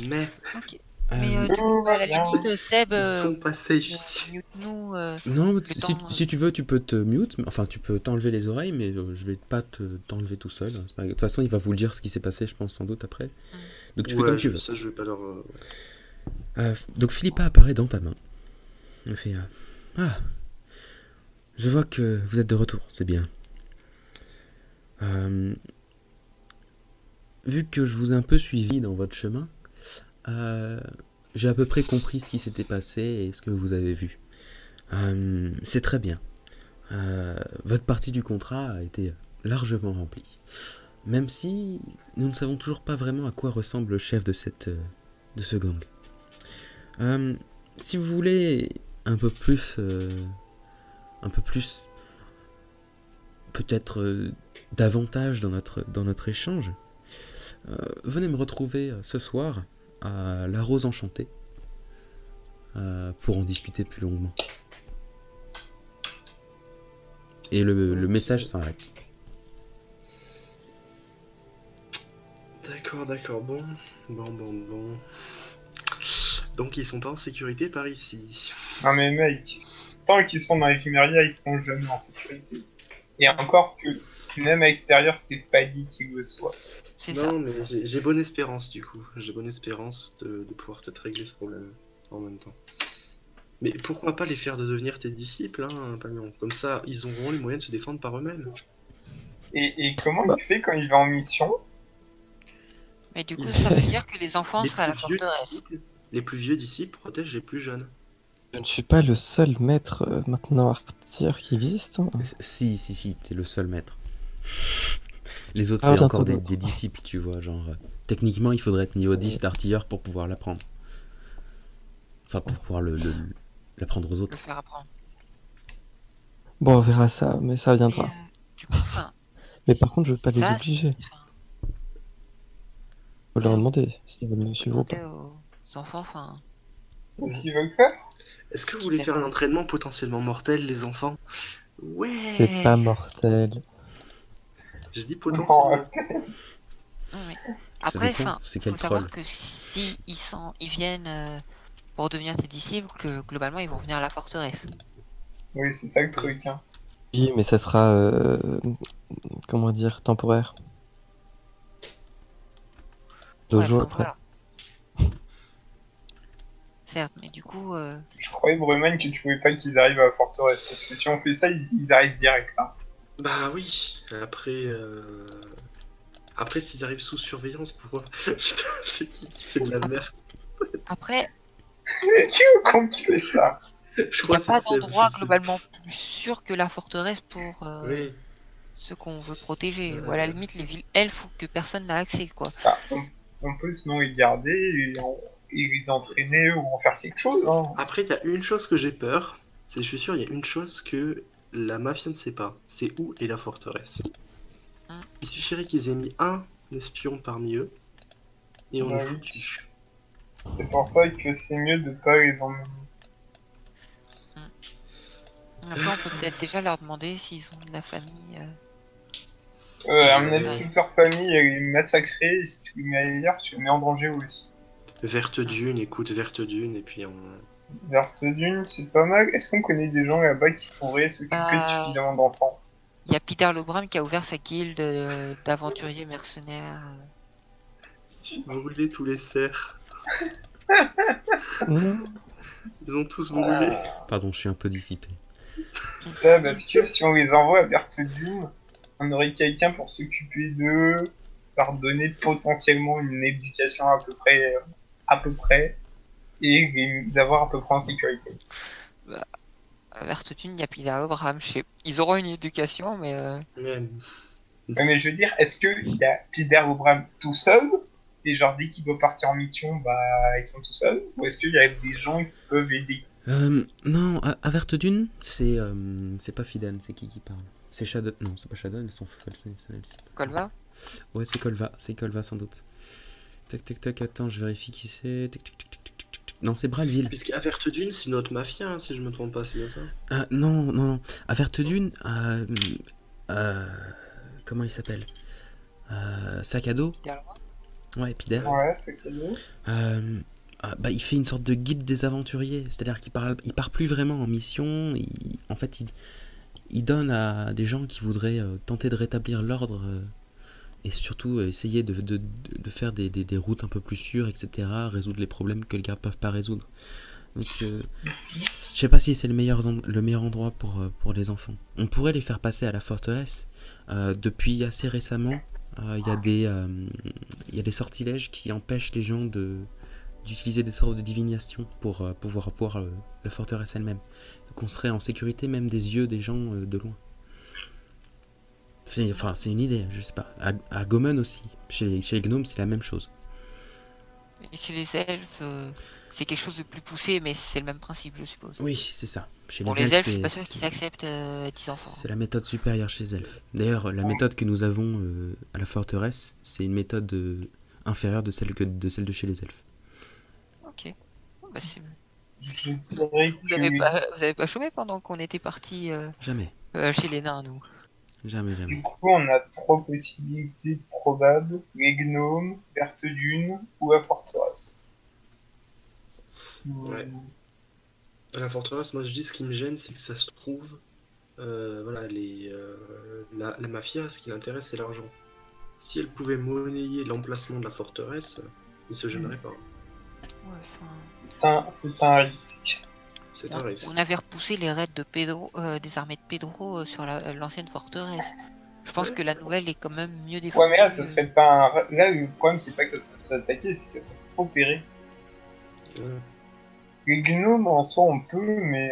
Mais Ok. Mais du Tout coup, va à la bien. limite, Seb, ils sont pas safe ici. mute-nous. Non, le si, temps, si tu veux, tu peux te mute, enfin tu peux t'enlever les oreilles, mais je vais pas t'enlever tout seul. C'est pas grave. De toute façon, il va vous le dire ce qui s'est passé, je pense, sans doute après. Donc tu fais comme tu veux. Ça, je vais pas leur. Donc Philippa apparaît dans ta main. Elle fait ah, je vois que vous êtes de retour, c'est bien. Vu que je vous ai un peu suivi dans votre chemin, j'ai à peu près compris ce qui s'était passé et ce que vous avez vu. C'est très bien. Votre partie du contrat a été largement remplie. Même si nous ne savons toujours pas vraiment à quoi ressemble le chef de ce gang. Si vous voulez un peu plus, peut-être davantage dans notre échange, venez me retrouver ce soir à la Rose Enchantée pour en discuter plus longuement. Et le message s'arrête. D'accord, bon. Donc ils sont pas en sécurité par ici. Non mais mec, tant qu'ils sont dans les Vimeria, ils seront jamais en sécurité. Et encore que, même à l'extérieur, c'est pas dit qu'ils le soient. C'est ça. Non, mais j'ai bonne espérance du coup. J'ai bonne espérance de pouvoir peut-être régler ce problème en même temps. Mais pourquoi pas les faire de devenir tes disciples, hein, Pagnon? Comme ça, ils auront les moyens de se défendre par eux-mêmes. Et comment il fait quand il va en mission? Mais du coup, Ils- ça veut dire que les enfants Les seraient à la plus vieux forteresse. disciples- Les plus vieux disciples protègent les plus jeunes. Je ne suis pas le seul maître maintenant artir qui existe, hein. Si, t'es le seul maître. Les autres, Ah, c'est bientôt encore d'autres. des disciples, tu vois. Genre, techniquement, il faudrait être niveau 10 d'artilleur pour pouvoir l'apprendre. Enfin, pour pouvoir l'apprendre aux Le autres. faire apprendre. Bon, on verra ça, mais ça Mais, viendra. du coup, enfin, Mais par contre, je veux pas les ça, obliger. enfin, Faut leur demander s'ils veulent me suivre ou demander pas. aux enfants, enfin, Qu'est-ce qu'ils veulent faire? Est-ce que vous Qui voulez fait faire un pas. entraînement potentiellement mortel, les enfants? C'est pas Ouais. mortel. Je dis Non, potentiellement. Non, mais Ça après, dépend, enfin, c'est faut quel troll. savoir que si ils viennent pour devenir tes disciples, que globalement ils vont venir à la forteresse. oui, c'est ça le truc. Hein. Oui, mais ça sera, comment dire, temporaire. Ouais, 2 jours enfin après. voilà. Certes, mais du coup, Je croyais, Bremen, que tu pouvais pas qu'ils arrivent à la forteresse. Parce que si on fait ça, ils arrivent direct. Hein. Bah oui. Après, s'ils arrivent sous surveillance, pourquoi? Putain, c'est qui fait de la merde? après, Qui est con qui fait ça? Je il n'y crois a que pas c'est Seb, d'endroit je sais. globalement plus sûr que la forteresse pour Oui. ceux qu'on veut protéger. Ou à la Euh, limite, les villes elfes, faut que personne n'a accès, quoi. Enfin, on peut sinon les garder et les entraîner ou en faire quelque chose. Hein. Après, il y a une chose que j'ai peur. C'est, je suis sûr, il y a une chose que la mafia ne sait pas. C'est où est la forteresse. Hein. Il suffirait qu'ils aient mis un espion parmi eux. Et on Bah est oui. foutu. C'est pour ça que c'est mieux de pas les emmener. Après, on peut peut-être déjà leur demander s'ils ont de la famille. À mon avis, Ouais. toute leur famille, elle est massacrée. Et si tu les mets ailleurs, tu les mets en danger aussi. Verte Dune, écoute, Verte Dune, et puis on. Verte Dune, c'est pas mal. Est-ce qu'on connaît des gens là-bas qui pourraient s'occuper de suffisamment d'enfants? Il y a Peter Lobram qui a ouvert sa guilde d'aventuriers mercenaires. Brûler tous les cerfs. Non. Ils ont tous brûlé. Pardon, je suis un peu dissipé. Là, parce que si on les envoie à Verte Dune, on aurait quelqu'un pour s'occuper d'eux, leur donner potentiellement une éducation à peu près, et les avoir à peu près en sécurité. À Vertutune, il y a Peter Lobram. Ils auront une éducation, mais Ouais. Ouais, mais je veux dire, est-ce qu'il y a Peter Obram tout seul, et genre dès qu'il doit partir en mission, bah ils sont tout seuls, ou est-ce qu'il y a des gens qui peuvent aider? Non, à Verte Dune, c'est pas Fidan, c'est qui parle? C'est Shadon. Non, c'est pas Shadon, elles sont folles, Colva. Ouais, c'est Colva sans doute. Tac, tac, tac, attends, je vérifie qui c'est. Tac, tac, tac, tac, tac, tac, tac. Non, c'est Bralville. Puisqu'à Verte Dune, c'est notre mafia, hein, si je me trompe pas, c'est bien ça. Non. À Verte Dune, comment il s'appelle? Sac à dos. Peter Lobram. Ouais, Pider. Ouais, c'est connu. Bah, il fait une sorte de guide des aventuriers, c'est-à-dire qu'il part plus vraiment en mission. En fait, il donne à des gens qui voudraient tenter de rétablir l'ordre et surtout essayer de faire des routes un peu plus sûres, etc. Résoudre les problèmes que les gars peuvent pas résoudre. Donc, je sais pas si c'est le meilleur endroit pour les enfants. On pourrait les faire passer à la forteresse. Depuis assez récemment, il y a des sortilèges qui empêchent les gens d'utiliser des sortes de divination pour pouvoir voir la forteresse elle-même. Donc on serait en sécurité même des yeux des gens de loin. C'est une idée, je sais pas. À Gomen aussi, chez les gnomes c'est la même chose. Et chez les elfes, c'est quelque chose de plus poussé, mais c'est le même principe, je suppose. Oui, c'est ça. Chez Pour les les elfes, je suis pas c'est- sûr qu'ils acceptent 10 enfants. c'est la méthode supérieure chez les elfes. D'ailleurs, la méthode que nous avons à la forteresse, c'est une méthode inférieure de celle de chez les elfes. Ok. Bah, Je dirais vous avez pas chômé pendant qu'on était parti Jamais. chez les nains, nous. Jamais. du coup, on a trois possibilités probables, les gnomes, Verte Dune ou la forteresse. Ouais. À la forteresse, moi je dis ce qui me gêne, c'est que ça se trouve, voilà, la mafia, ce qui l'intéresse, c'est l'argent. Si elle pouvait monnayer l'emplacement de la forteresse, il se gênerait pas. Ouais, enfin, C'est un risque. C'est un risque. on avait repoussé les raids de Pedro, des armées de Pedro sur l'ancienne forteresse. Je pense que la nouvelle est quand même mieux défendue. Ouais, mais là, ça serait pas un... Là, le problème, c'est pas qu'elle se fasse attaquer, c'est qu'elle se fasse opérer. Ouais. Les gnomes en soi on peut, mais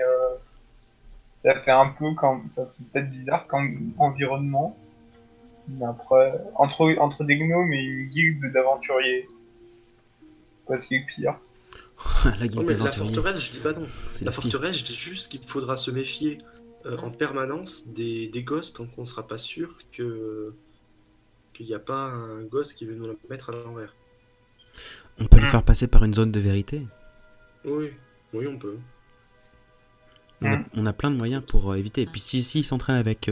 ça fait un peu comme ça fait peut-être bizarre comme environnement. Mais après, entre des gnomes et une guilde d'aventuriers, quoi ce qui est pire. La Non, guilde mais la d'aventuriers. forteresse, je dis pas non. C'est La le pire. forteresse, je dis juste qu'il faudra se méfier en permanence des ghosts tant qu'on sera pas sûr qu'il n'y a pas un gosse qui veut nous la mettre à l'envers. On peut les faire passer par une zone de vérité. Oui, oui, on peut. On a plein de moyens pour éviter. Et puis si ils s'entraînent avec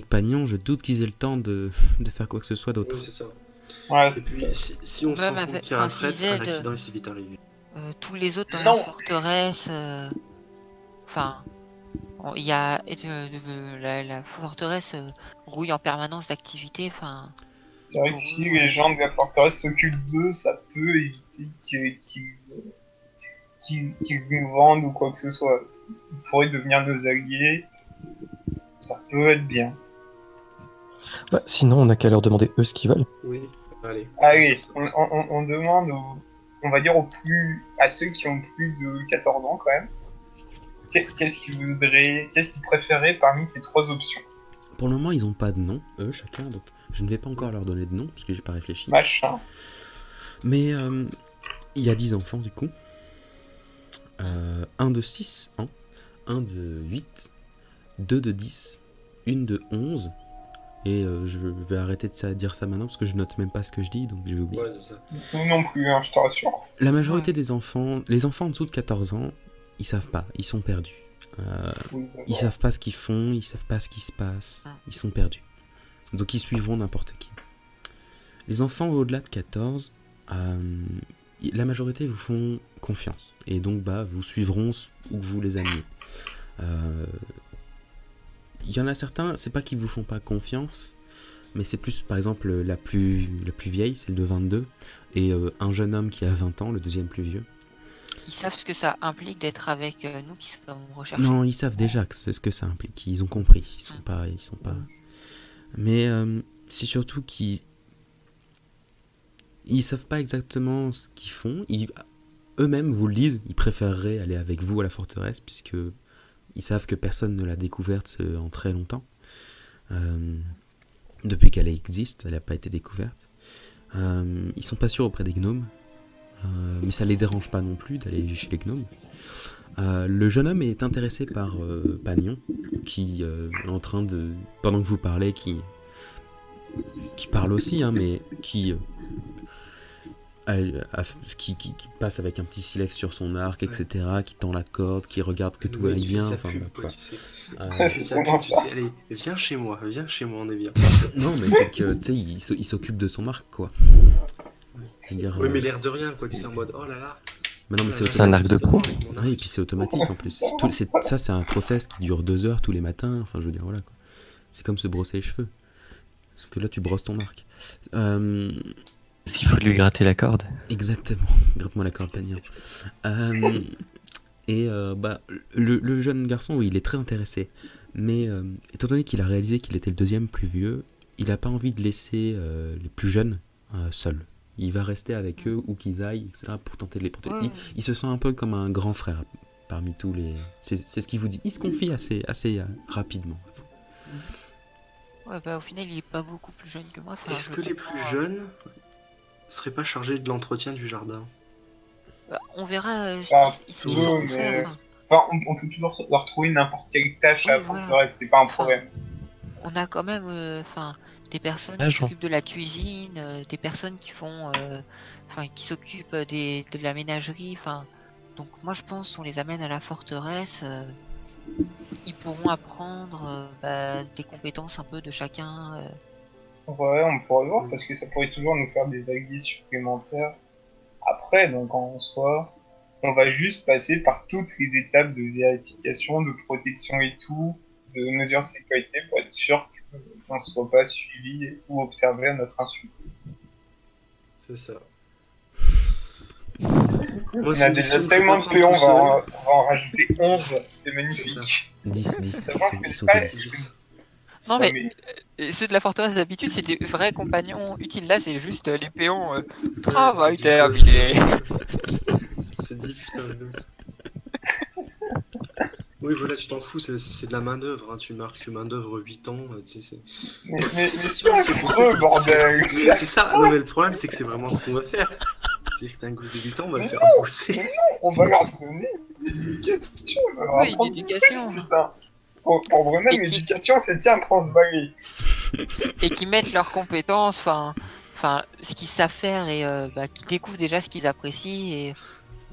Pagnon, je doute qu'ils aient le temps de faire quoi que ce soit d'autre. Oui, c'est ça. Ouais, Et c'est puis, ça. si on se Même rend compte avec- qu'il y a un enfin, traître, s'ils un aident, accident est si vite arrivé. Tous les autres dans Non. la forteresse, enfin, il y a la forteresse rouille en permanence d'activité, enfin, C'est vrai que si les gens de la forteresse s'occupent d'eux, ça peut éviter qu'ils nous vendent ou quoi que ce soit. Ils pourraient devenir nos alliés. Ça peut être bien. Bah, sinon, on n'a qu'à leur demander eux ce qu'ils veulent. Oui, allez. Allez, on demande on va dire à ceux qui ont plus de 14 ans quand même. Qu'est-ce qu'ils préféraient parmi ces trois options? Pour le moment, ils ont pas de nom, eux, chacun, donc je ne vais pas encore leur donner de nom, parce que j'ai pas réfléchi. Machin. Mais il y a 10 enfants, du coup. Un de 6 ans, un de 8, 2 de 10, une de 11, et je vais arrêter de dire ça maintenant, parce que je note même pas ce que je dis, donc je vais oublier. Ouais, c'est ça. Nous non plus, hein, je te rassure. La majorité des enfants, les enfants en dessous de 14 ans, ils savent pas, ils sont perdus. Oui, Ils savent pas ce qu'ils font, ils savent pas ce qui se passe, ils sont perdus. Donc ils suivront n'importe qui. Les enfants au-delà de 14, la majorité vous font confiance. Et donc vous suivront où que vous les amenez. Il y en a certains, c'est pas qu'ils vous font pas confiance, mais c'est plus par exemple la plus vieille, celle de 22, et un jeune homme qui a 20 ans, le deuxième plus vieux. ils savent ce que ça implique d'être avec nous qui sommes recherchés. Non, ils savent déjà ce que ça implique. Ils ont compris. Ils sont pas. Mais c'est surtout qu'ils savent pas exactement ce qu'ils font. Eux-mêmes vous le disent. Ils préféreraient aller avec vous à la forteresse puisque ils savent que personne ne l'a découverte en très longtemps. Depuis qu'elle existe, elle n'a pas été découverte. Ils sont pas sûrs auprès des gnomes. Mais ça les dérange pas non plus d'aller chez les gnomes. Le jeune homme est intéressé par Pagnon, qui est en train de, pendant que vous parlez, qui parle aussi, hein, mais qui passe avec un petit silex sur son arc, etc., qui tend la corde, qui regarde que tout aille bien, enfin quoi. C'est ça, Comment tu ça sais, allez, viens chez moi, on est bien. Non, mais c'est que tu sais, il s'occupe de son arc, quoi. C'est-à-dire, Oui, mais l'air de rien, quoi, tu sais, en mode oh là là. mais non, mais c'est C'est un arc de pro. Oui, et puis c'est automatique en plus. Ça, c'est un process qui dure 2 heures tous les matins. Enfin, je veux dire, voilà quoi. C'est comme se brosser les cheveux. Sauf que là, tu brosses ton arc. Est-ce qu'il faut lui gratter la corde? Exactement. Gratte-moi la corde, Pagnon. Le jeune garçon, oui, il est très intéressé. Mais étant donné qu'il a réalisé qu'il était le deuxième plus vieux, il n'a pas envie de laisser les plus jeunes seuls. Il va rester avec eux où qu'ils aillent, etc. pour tenter de les protéger. Ouais. Il se sent un peu comme un grand frère parmi tous les... C'est ce qu'il vous dit. Il se confie assez rapidement. Ouais, au final, il est pas beaucoup plus jeune que moi. Enfin, Est-ce je que les comprends, plus jeunes seraient pas chargés de l'entretien du jardin? on verra Ah, ce qu'ils sauront mais- faire. Enfin, on peut toujours leur trouver n'importe quelle tâche à Oui, voilà. forteresse, c'est pas un problème. On a quand même des personnes qui Agent. s'occupent de la cuisine, des personnes qui font qui s'occupent de la ménagerie, donc moi je pense qu'on les amène à la forteresse, ils pourront apprendre des compétences un peu de chacun. Ouais, on pourrait voir parce que ça pourrait toujours nous faire des alliés supplémentaires. Après, donc en soi, on va juste passer par toutes les étapes de vérification, de protection et tout, de mesures de sécurité pour être sûr qu'on ne soit pas suivi ou observé à notre insu. C'est ça. On a déjà tellement de péons, on va en rajouter 11, c'est magnifique. 10. Ça Ils marche, sont, mais ils sont pas- que 10. Non Ouais, mais ceux de la forteresse d'habitude c'est des vrais compagnons utiles, là c'est juste les péons travail terminé. C'est 10 dit, putain. Oui, voilà, tu t'en fous, c'est de la main-d'œuvre. Hein. Tu marques main-d'œuvre 8 ans. Tu sais, Mais c'est affreux, bordel. Mais c'est ça, non, mais le problème, c'est que c'est vraiment ce qu'on va faire. C'est-à-dire que t'as un gosse de 8 ans, on va le faire bosser. On va leur donner une éducation. On va leur Oui, une apprendre éducation. putain. Pour vraiment, Et qui- l'éducation, c'est tiens, prends ce balai. Et qui mettent leurs compétences, enfin, ce qu'ils savent faire et qui découvrent déjà ce qu'ils apprécient et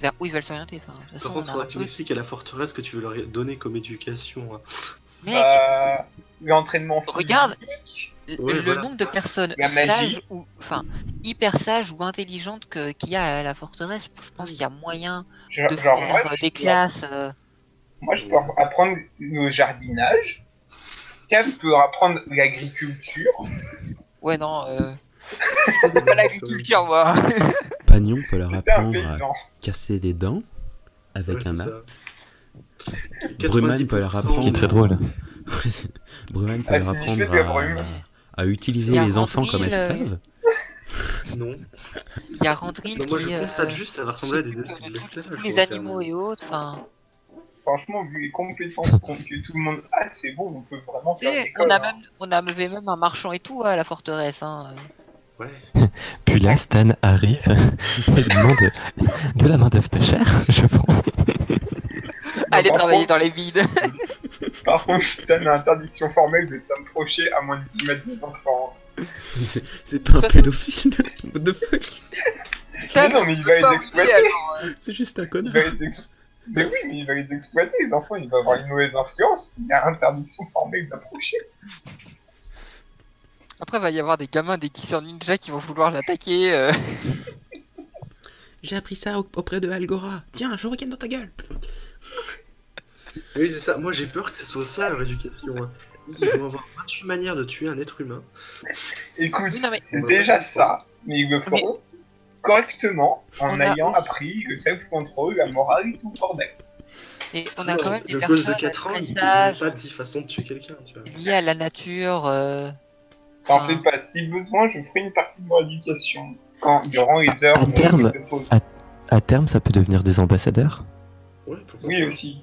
vers où ils veulent s'orienter. Enfin, de toute Par façon, contre, on a faudra un que tu peu- m'expliques à la forteresse que tu veux leur donner comme éducation. Hein. Mec, L'entraînement physique. regarde Ouais, le voilà. nombre de personnes La magie. sages ou hyper sages ou intelligentes qu'il y a à la forteresse. Je pense qu'il y a moyen de Genre, faire moi, des classes. moi, je peux apprendre le jardinage. Kev peut apprendre l'agriculture. Ouais, non, je fais pas l'agriculture, moi. Pagnon peut leur C'était un apprendre à paysan. casser des dents avec Ouais, un c'est arc. ça. Bruman peut leur 90%, apprendre. Ce qui est très drôle. Bruman peut Ah, leur si, je fais apprendre de la brume. à utiliser Il y a les enfants comme Randril, esclaves. Non. Il y a Randril Non, moi je qui constate juste, ça va ressembler à des s'occupe de de l'esclavage. tous les animaux et autres. Enfin, Franchement, vu les compétences que tout le monde a, c'est bon, on peut vraiment faire et des école. on avait même un marchand et tout à la forteresse. Hein. Ouais. Puis là, Stan arrive et demande de la main d'œuvre pas chère, je prends. Allez par travailler contre- dans les vides. Par contre, Stan a interdiction formelle de s'approcher à moins de 10 mètres des enfants. C'est pas un pédophile. What the fuck? Mais non, mais il va les exploiter. C'est juste un Il connard. va les Mais oui, mais il va les exploiter, les enfants, il va avoir une mauvaise influence. Il a interdiction formelle d'approcher. Après, il va y avoir des gamins déguisés en ninja qui vont vouloir l'attaquer. J'ai appris ça auprès de Algora. Tiens, je regarde dans ta gueule. Oui, c'est ça. Moi j'ai peur que ce soit ça leur éducation. Hein. Ils vont avoir 28 manières de tuer un être humain. Écoute, Oui, non, mais- c'est déjà ça, mais ils le Mais- feront correctement en On a ayant aussi- appris le self-control, la morale et tout le bordel. Et on a quand même des Le gosse de personnes 4 ans, très il sages, n'a pas 10 façons de tuer quelqu'un, tu vois. liées à la nature. T'en Enfin, fais pas, si besoin, je ferai une partie de mon éducation. Durant les heures À terme, de pause. À terme, ça peut devenir des ambassadeurs. Ouais, pourquoi Oui pas. aussi.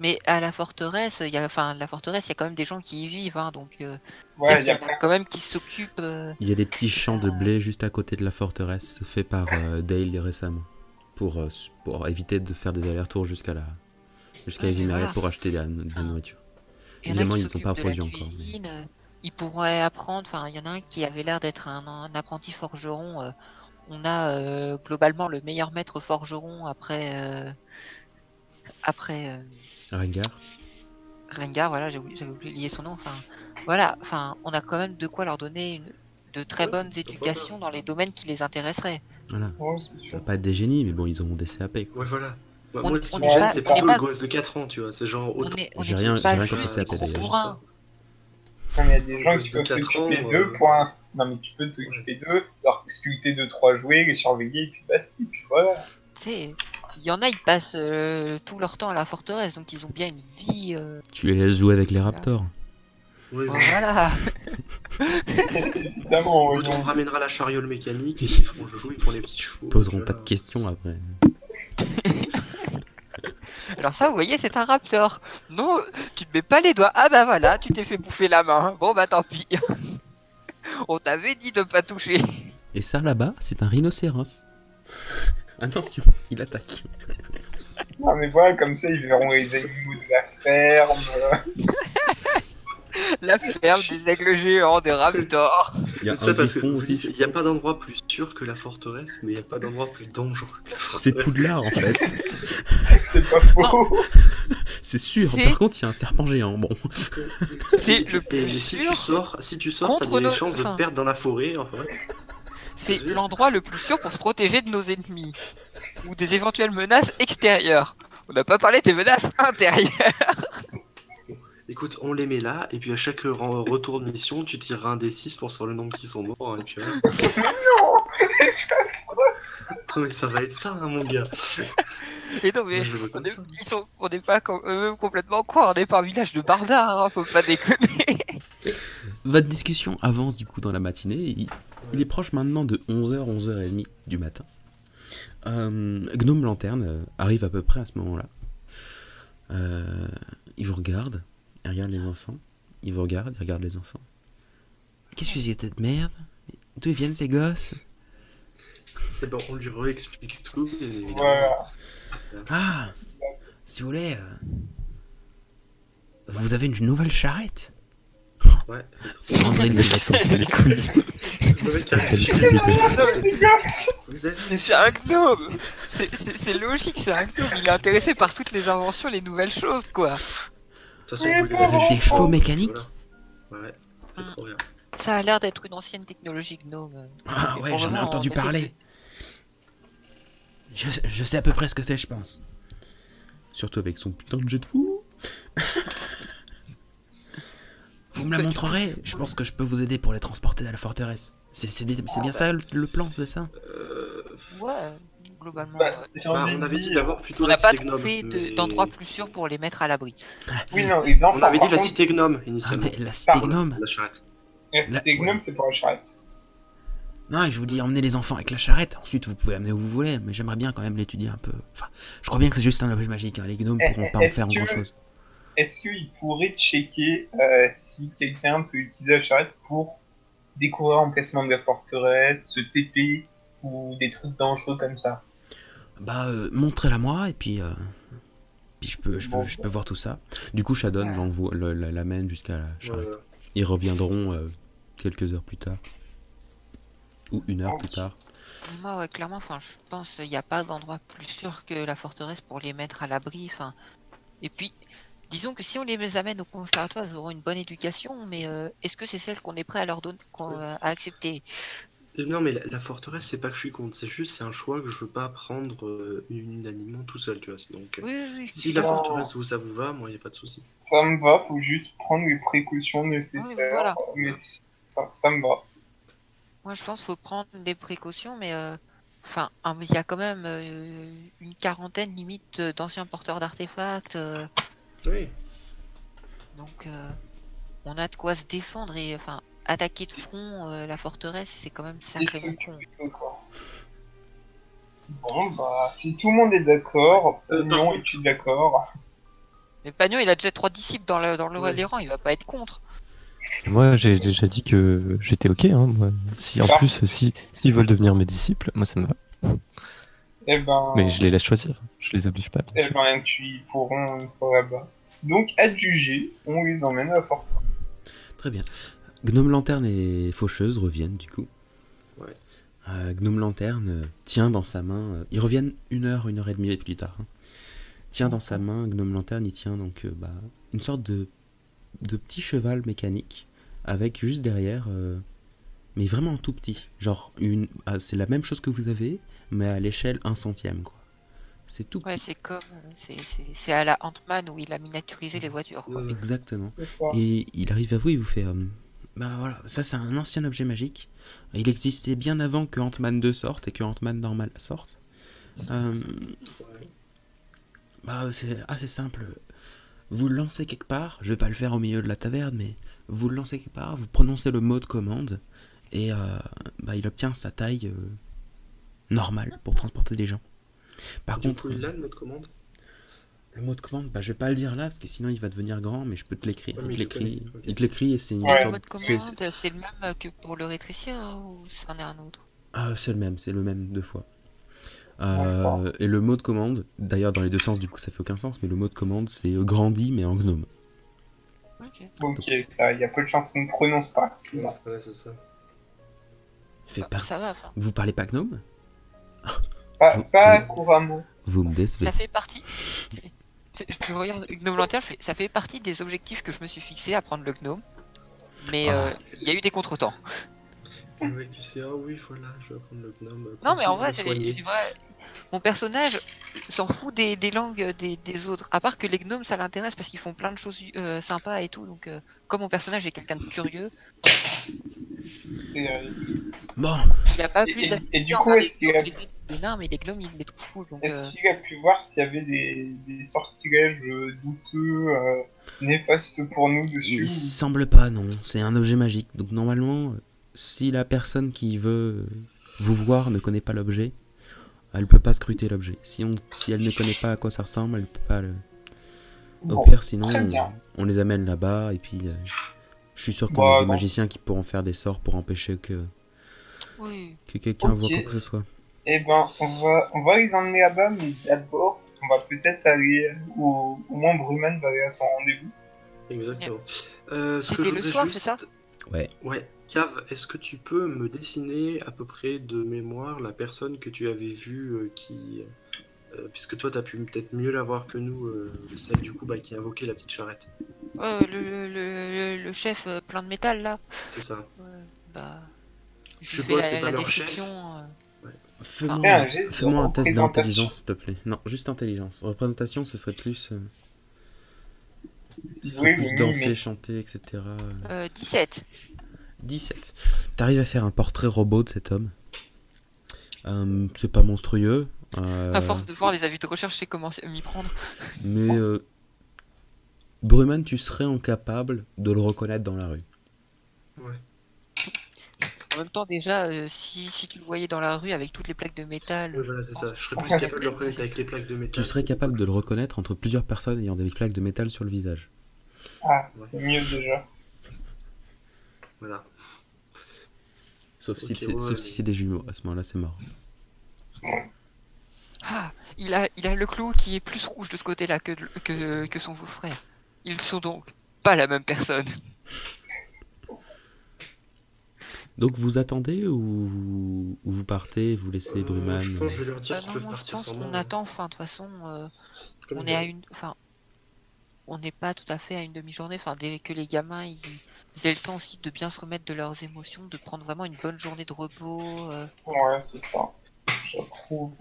Mais à la forteresse, il y a quand même des gens qui y vivent, hein, donc Ouais, il il y y a en plein. a quand même qui s'occupent. Il y a des petits champs de blé juste à côté de la forteresse, fait par Dale récemment, pour éviter de faire des allers-retours jusqu'à Ouais, Evimeria voilà. pour acheter de la nourriture. Il y en a Évidemment, qui ils ne sont pas s'occupent de la produits encore, mais- cuisine, ils pourraient apprendre. Enfin, il y en a un qui avait l'air d'être un apprenti forgeron. On a globalement le meilleur maître forgeron après Rengar. Rengar. Voilà, j'avais oublié son nom. Enfin, voilà. Enfin, on a quand même de quoi leur donner de très Ouais, bonnes pourquoi éducations dans les domaines qui les intéresseraient. Voilà. Ouais, c'est Ça sûr. va pas être des génies, mais bon, ils auront des CAP, quoi. Ouais, voilà. Bah, On- moi, ce on qui n'est me gêne, pas- c'est on n'est plutôt pas- le gosse de 4 ans, tu vois. C'est genre. On est J'ai rien- pas j'ai rien juste compris, c'est des APD, gros bourrins. Il y a des gens Gosse qui de peuvent 4 s'occuper ans, d'eux pour un... Non mais tu peux t'occuper d'eux, leur sculpter 2-3 jouets, les surveiller, et puis basta, et puis voilà. Tu sais, il y en a, ils passent tout leur temps à la forteresse, donc ils ont bien une vie. Tu les laisses jouer avec les raptors. Ouais, Voilà. Évidemment, L'autre, on voyons. ramènera la chariole mécanique et ils feront le jeu, ils font les petits chevaux. Ils poseront voilà. pas de questions après. Alors ça, vous voyez, c'est un raptor. Non, tu te mets pas les doigts. Ah bah voilà, tu t'es fait bouffer la main. Bon bah tant pis. On t'avait dit de pas toucher. Et ça là-bas, c'est un rhinocéros. Attention, il attaque. Non mais voilà, comme ça ils verront les animaux de la ferme. La ferme des aigles géants, des raptors. Il y a C'est ça, un parce que griffon je vous dis, aussi. il n'y a pas d'endroit plus sûr que la forteresse, mais il n'y a pas d'endroit plus dangereux que la C'est forteresse. Poudlard en fait. C'est pas faux. C'est sûr. C'est- Par contre, il y a un serpent géant. Bon. C'est le Et plus si tu sûr. sors, t'as contre des nos- chances de enfin- te perdre dans la forêt. Enfin, C'est l'endroit le plus sûr pour se protéger de nos ennemis. Ou des éventuelles menaces extérieures. On n'a pas parlé des menaces intérieures. écoute, on les met là, et puis à chaque retour de mission, tu tireras un D6 pour savoir le nombre qui sont morts. Et puis, voilà. Non, mais ça va être ça, hein, mon gars. Et non mais Moi, je le veux comme ça. on n'est pas eux-mêmes complètement quoi. On n'est pas un village de barbares. Hein, faut pas déconner. Votre discussion avance du coup dans la matinée. Il est proche maintenant de 11h, 11h30 du matin. Gnome Lanterne arrive à peu près à ce moment-là. Il vous regarde, il regarde les enfants. Il vous regarde, il regarde les enfants. Qu'est-ce que c'est cette merde? D'où viennent ces gosses? Et ben, on lui réexplique tout, bien évidemment. Voilà. Ah, si vous voulez, vous avez une nouvelle charrette? Ouais. C'est André de Les couilles. Le mec a réfléchi. Vous avez Mais c'est un gnome. C'est logique, c'est un gnome. Il est intéressé par toutes les inventions, les nouvelles choses, quoi. De toute façon, vous voulez Avec des chevaux mécaniques? Voilà. Ouais, c'est trop bien. Ça a l'air d'être une ancienne technologie gnome. Ah Mais ouais, pour j'en ai vraiment, entendu on essaie parler. Je sais à peu près ce que c'est, je pense. Surtout avec son putain de jet de fou. Vous me la montrerez? Je pense que je peux vous aider pour les transporter à la forteresse. C'est bien ça le plan, c'est ça? Ouais, globalement. Bah, j'ai Bah, envie on de avait dit dire- d'abord plutôt On la n'a pas cité gnome. trouvé mais- d'endroit plus sûr pour les mettre à l'abri. Oui, non, les enfants, On avait dit par la contre, cité gnome Ah initialement. mais la cité Pardon. gnome. La charrette. la cité gnome, c'est pour la charrette. Non, je vous dis emmenez les enfants avec la charrette. Ensuite, vous pouvez l'amener où vous voulez, mais j'aimerais bien quand même l'étudier un peu. Enfin, je crois bien que c'est juste un objet magique. Hein. Les gnomes pourront pas en Est-ce faire que- grand chose. Est-ce qu'il pourrait checker si quelqu'un peut utiliser la charrette pour découvrir l'emplacement de la forteresse, se TP ou des trucs dangereux comme ça? Bah, montrez-la moi et puis je peux voir tout ça. Du coup, Shadon l'amène jusqu'à la charrette. Voilà. Ils reviendront quelques heures plus tard. Ou une heure plus tard. Moi, ouais, clairement, enfin, je pense qu'il n'y a pas d'endroit plus sûr que la forteresse pour les mettre à l'abri. Enfin, et puis, disons que si on les amène au conservatoire, ils auront une bonne éducation, mais est-ce que c'est celle qu'on est prêt à leur donner, à accepter? Et non, mais la forteresse, c'est pas que je suis contre, c'est juste c'est un choix que je veux pas prendre unanimement tout seul, tu vois. Donc, Oui, oui, oui. si la Non. forteresse ça vous va, moi y a pas de souci. Ça me va, faut juste prendre les précautions nécessaires. voilà. Mais ça me va. Moi, je pense qu'il faut prendre des précautions, mais enfin, il y a quand même une quarantaine limite d'anciens porteurs d'artefacts, Oui. donc on a de quoi se défendre et enfin attaquer de front la forteresse, c'est quand même sacrément con. Quoi. Bon, bah, si tout le monde est d'accord, par non, contre- es-tu d'accord? Mais Pagnon, il a déjà 3 disciples dans Ouais. les rangs, il va pas être contre. Moi, j'ai déjà dit que j'étais ok. Hein, moi. Si en Ah. plus, s'ils veulent devenir mes disciples, moi ça me va. Eh ben, Mais je les laisse choisir. Je les oblige pas. Bien eh sûr. ben, ils pourront une fois là-bas. Donc, adjugé, on les emmène à la forteresse. Très bien. Gnome Lanterne et Faucheuse reviennent du coup. Ouais. Gnome Lanterne tient dans sa main. Ils reviennent une heure et demie plus tard. Hein. Tient dans sa main, Gnome Lanterne, il tient donc une sorte de petit cheval mécanique avec juste derrière, mais vraiment tout petit. Genre, c'est la même chose que vous avez, mais à l'échelle 1/100, quoi. C'est tout Ouais, petit. c'est comme c'est à la Ant-Man où il a miniaturisé les voitures, quoi. Exactement. D'accord. Et il arrive à vous, il vous fait bah voilà, ça c'est un ancien objet magique. Il existait bien avant que Ant-Man 2 sorte et que Ant-Man normal sorte. Bah c'est assez simple. Vous le lancez quelque part, je vais pas le faire au milieu de la taverne, mais vous le lancez quelque part, vous prononcez le mot de commande et bah, il obtient sa taille normale pour transporter des gens. Par Du contre, coup, il a le mode commande. le mot de commande, bah, je vais pas le dire là parce que sinon il va devenir grand, mais je peux te l'écrire. Ouais, mais il il te le l'écrit, connaît, ok. il te l'écrit et c'est une Ouais. Le sorte- mode commande, c'est le même que pour le rétrécir ou c'en est un autre? Ah, c'est le même deux fois. D'accord. Et le mot de commande, d'ailleurs dans les deux sens, du coup ça fait aucun sens, mais le mot de commande c'est grandi mais en gnome. Ok. Ok, il y a peu de chances qu'on ne prononce pas. C'est bon. Ouais, c'est ça. Il fait Bah, par- ça va, enfin, Vous parlez pas gnome? Pas couramment. Vous me décevez. ça fait partie. Je regarde Gnome Lanterne, ça fait partie des objectifs que je me suis fixé à prendre le gnome. Mais Ah. il y a eu des contretemps. Le mec qui sait, ah oui, voilà, je vais prendre le gnome. Non, mais en continue vrai, à soigner. c'est vrai. Mon personnage s'en fout des langues des autres. À part que les gnomes, ça l'intéresse parce qu'ils font plein de choses sympas et tout. Donc, comme mon personnage est quelqu'un de curieux, Et, Bon, il n'y a pas Et- plus et d'affinité du coup, envers est-ce qu'il y a- les nains, mais les gnomes, ils les trouvent cool. Donc, Est-ce qu'il a pu voir s'il y avait des sortilèges douteux, néfastes pour nous dessus? il semble pas, non. C'est un objet magique, donc normalement, si la personne qui veut vous voir ne connaît pas l'objet, Elle peut pas scruter l'objet. Si elle ne connaît pas à quoi ça ressemble, elle peut pas le... Au Bon, pire, sinon, très bien. on les amène là-bas et puis je suis sûr qu'on Bah, a des non. magiciens qui pourront faire des sorts pour empêcher que Oui. quelqu'un Ok. voit quoi que ce soit. Eh ben, on va les emmener là-bas, mais d'abord, on va peut-être aller au moins Bruman va aller à son rendez-vous. Exactement. Ce que C'était je le voudrais soir, juste... c'est ça? Ouais. Ouais, Cave, est-ce que tu peux me dessiner à peu près de mémoire la personne que tu avais vue puisque toi t'as pu peut-être mieux la voir que nous, celle du coup qui invoquait la petite charrette. Le chef plein de métal là. C'est ça. Ouais, bah. Je Je lui fais suppose que c'est la pas leur chef. description. Fais-moi Fais un jet de fais-moi un test représentation. d'intelligence, s'il te plaît. Non, juste intelligence. Représentation, ce serait plus... ce serait Oui, plus oui, danser, mais- chanter, etc. 17. 17. T'arrives à faire un portrait robot de cet homme. C'est pas monstrueux. À force de voir les avis de recherche, je sais comment m'y prendre. Mais Bruman, tu serais incapable de le reconnaître dans la rue. Ouais. En même temps, déjà, si tu le voyais dans la rue avec toutes les plaques de métal. Ouais, voilà, c'est ça. Je serais plus capable de le reconnaître avec les plaques de métal. Tu serais capable de le reconnaître entre plusieurs personnes ayant des plaques de métal sur le visage. Ah, c'est mieux déjà. Voilà. Sauf si Ok, c'est ouais, sauf si mais- c'est des jumeaux. À ce moment-là, c'est mort. Ah, il a le clou qui est plus rouge de ce côté-là que son frère. Ils sont donc pas la même personne. Donc vous attendez ou vous partez, vous laissez Bruman Je pense que je vais leur dire Ah qu'ils non, peuvent moi je partir pense sans qu'on moi. attend. Enfin, de toute façon, Comme on ils est à veulent. une. Enfin, on n'est pas tout à fait à une demi-journée. Enfin, dès que les gamins ils aient le temps aussi de bien se remettre de leurs émotions, de prendre vraiment une bonne journée de repos. Ouais, c'est ça. Je trouve. De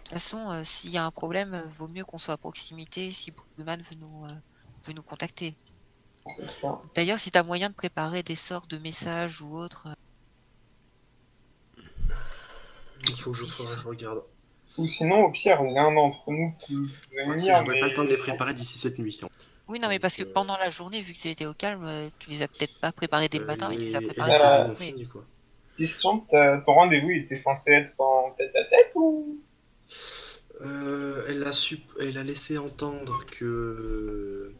toute façon, s'il y a un problème, vaut mieux qu'on soit à proximité si Bruman veut nous contacter. C'est ça. D'ailleurs, si t'as moyen de préparer des sorts de messages ou autres, Il faut que je regarde. Ou sinon, au pire, l'un d'entre nous peut Ouais, venir, j'aurai mais... pas le temps de les préparer d'ici cette nuit. oui, non, mais Donc, parce que pendant la journée, vu que c'était au calme, tu les as peut-être pas préparés dès le matin, mais tu les as elle préparés est dans la quasiment journée. finie, quoi. Question, ton rendez-vous était censé être en tête-à-tête ou... Elle a laissé entendre que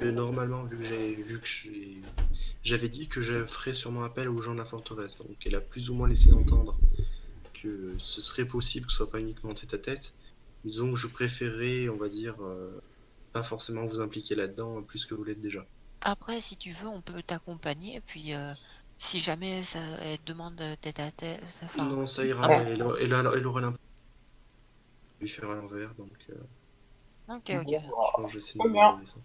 normalement, j'avais dit que je ferais sûrement appel aux gens de la forteresse. Donc elle a plus ou moins laissé entendre que ce serait possible que ce soit pas uniquement tête-à-tête. Disons que je préférais, on va dire, pas forcément vous impliquer là-dedans plus que vous l'êtes déjà. Après, si tu veux, on peut t'accompagner, et puis si jamais elle te demande tête à tête, enfin, Non, ça ira. Ah Elle aura l'impression de lui faire à l'envers, donc ok, Bon, ok. bah, je pense que j'essaie très de bien. me ça.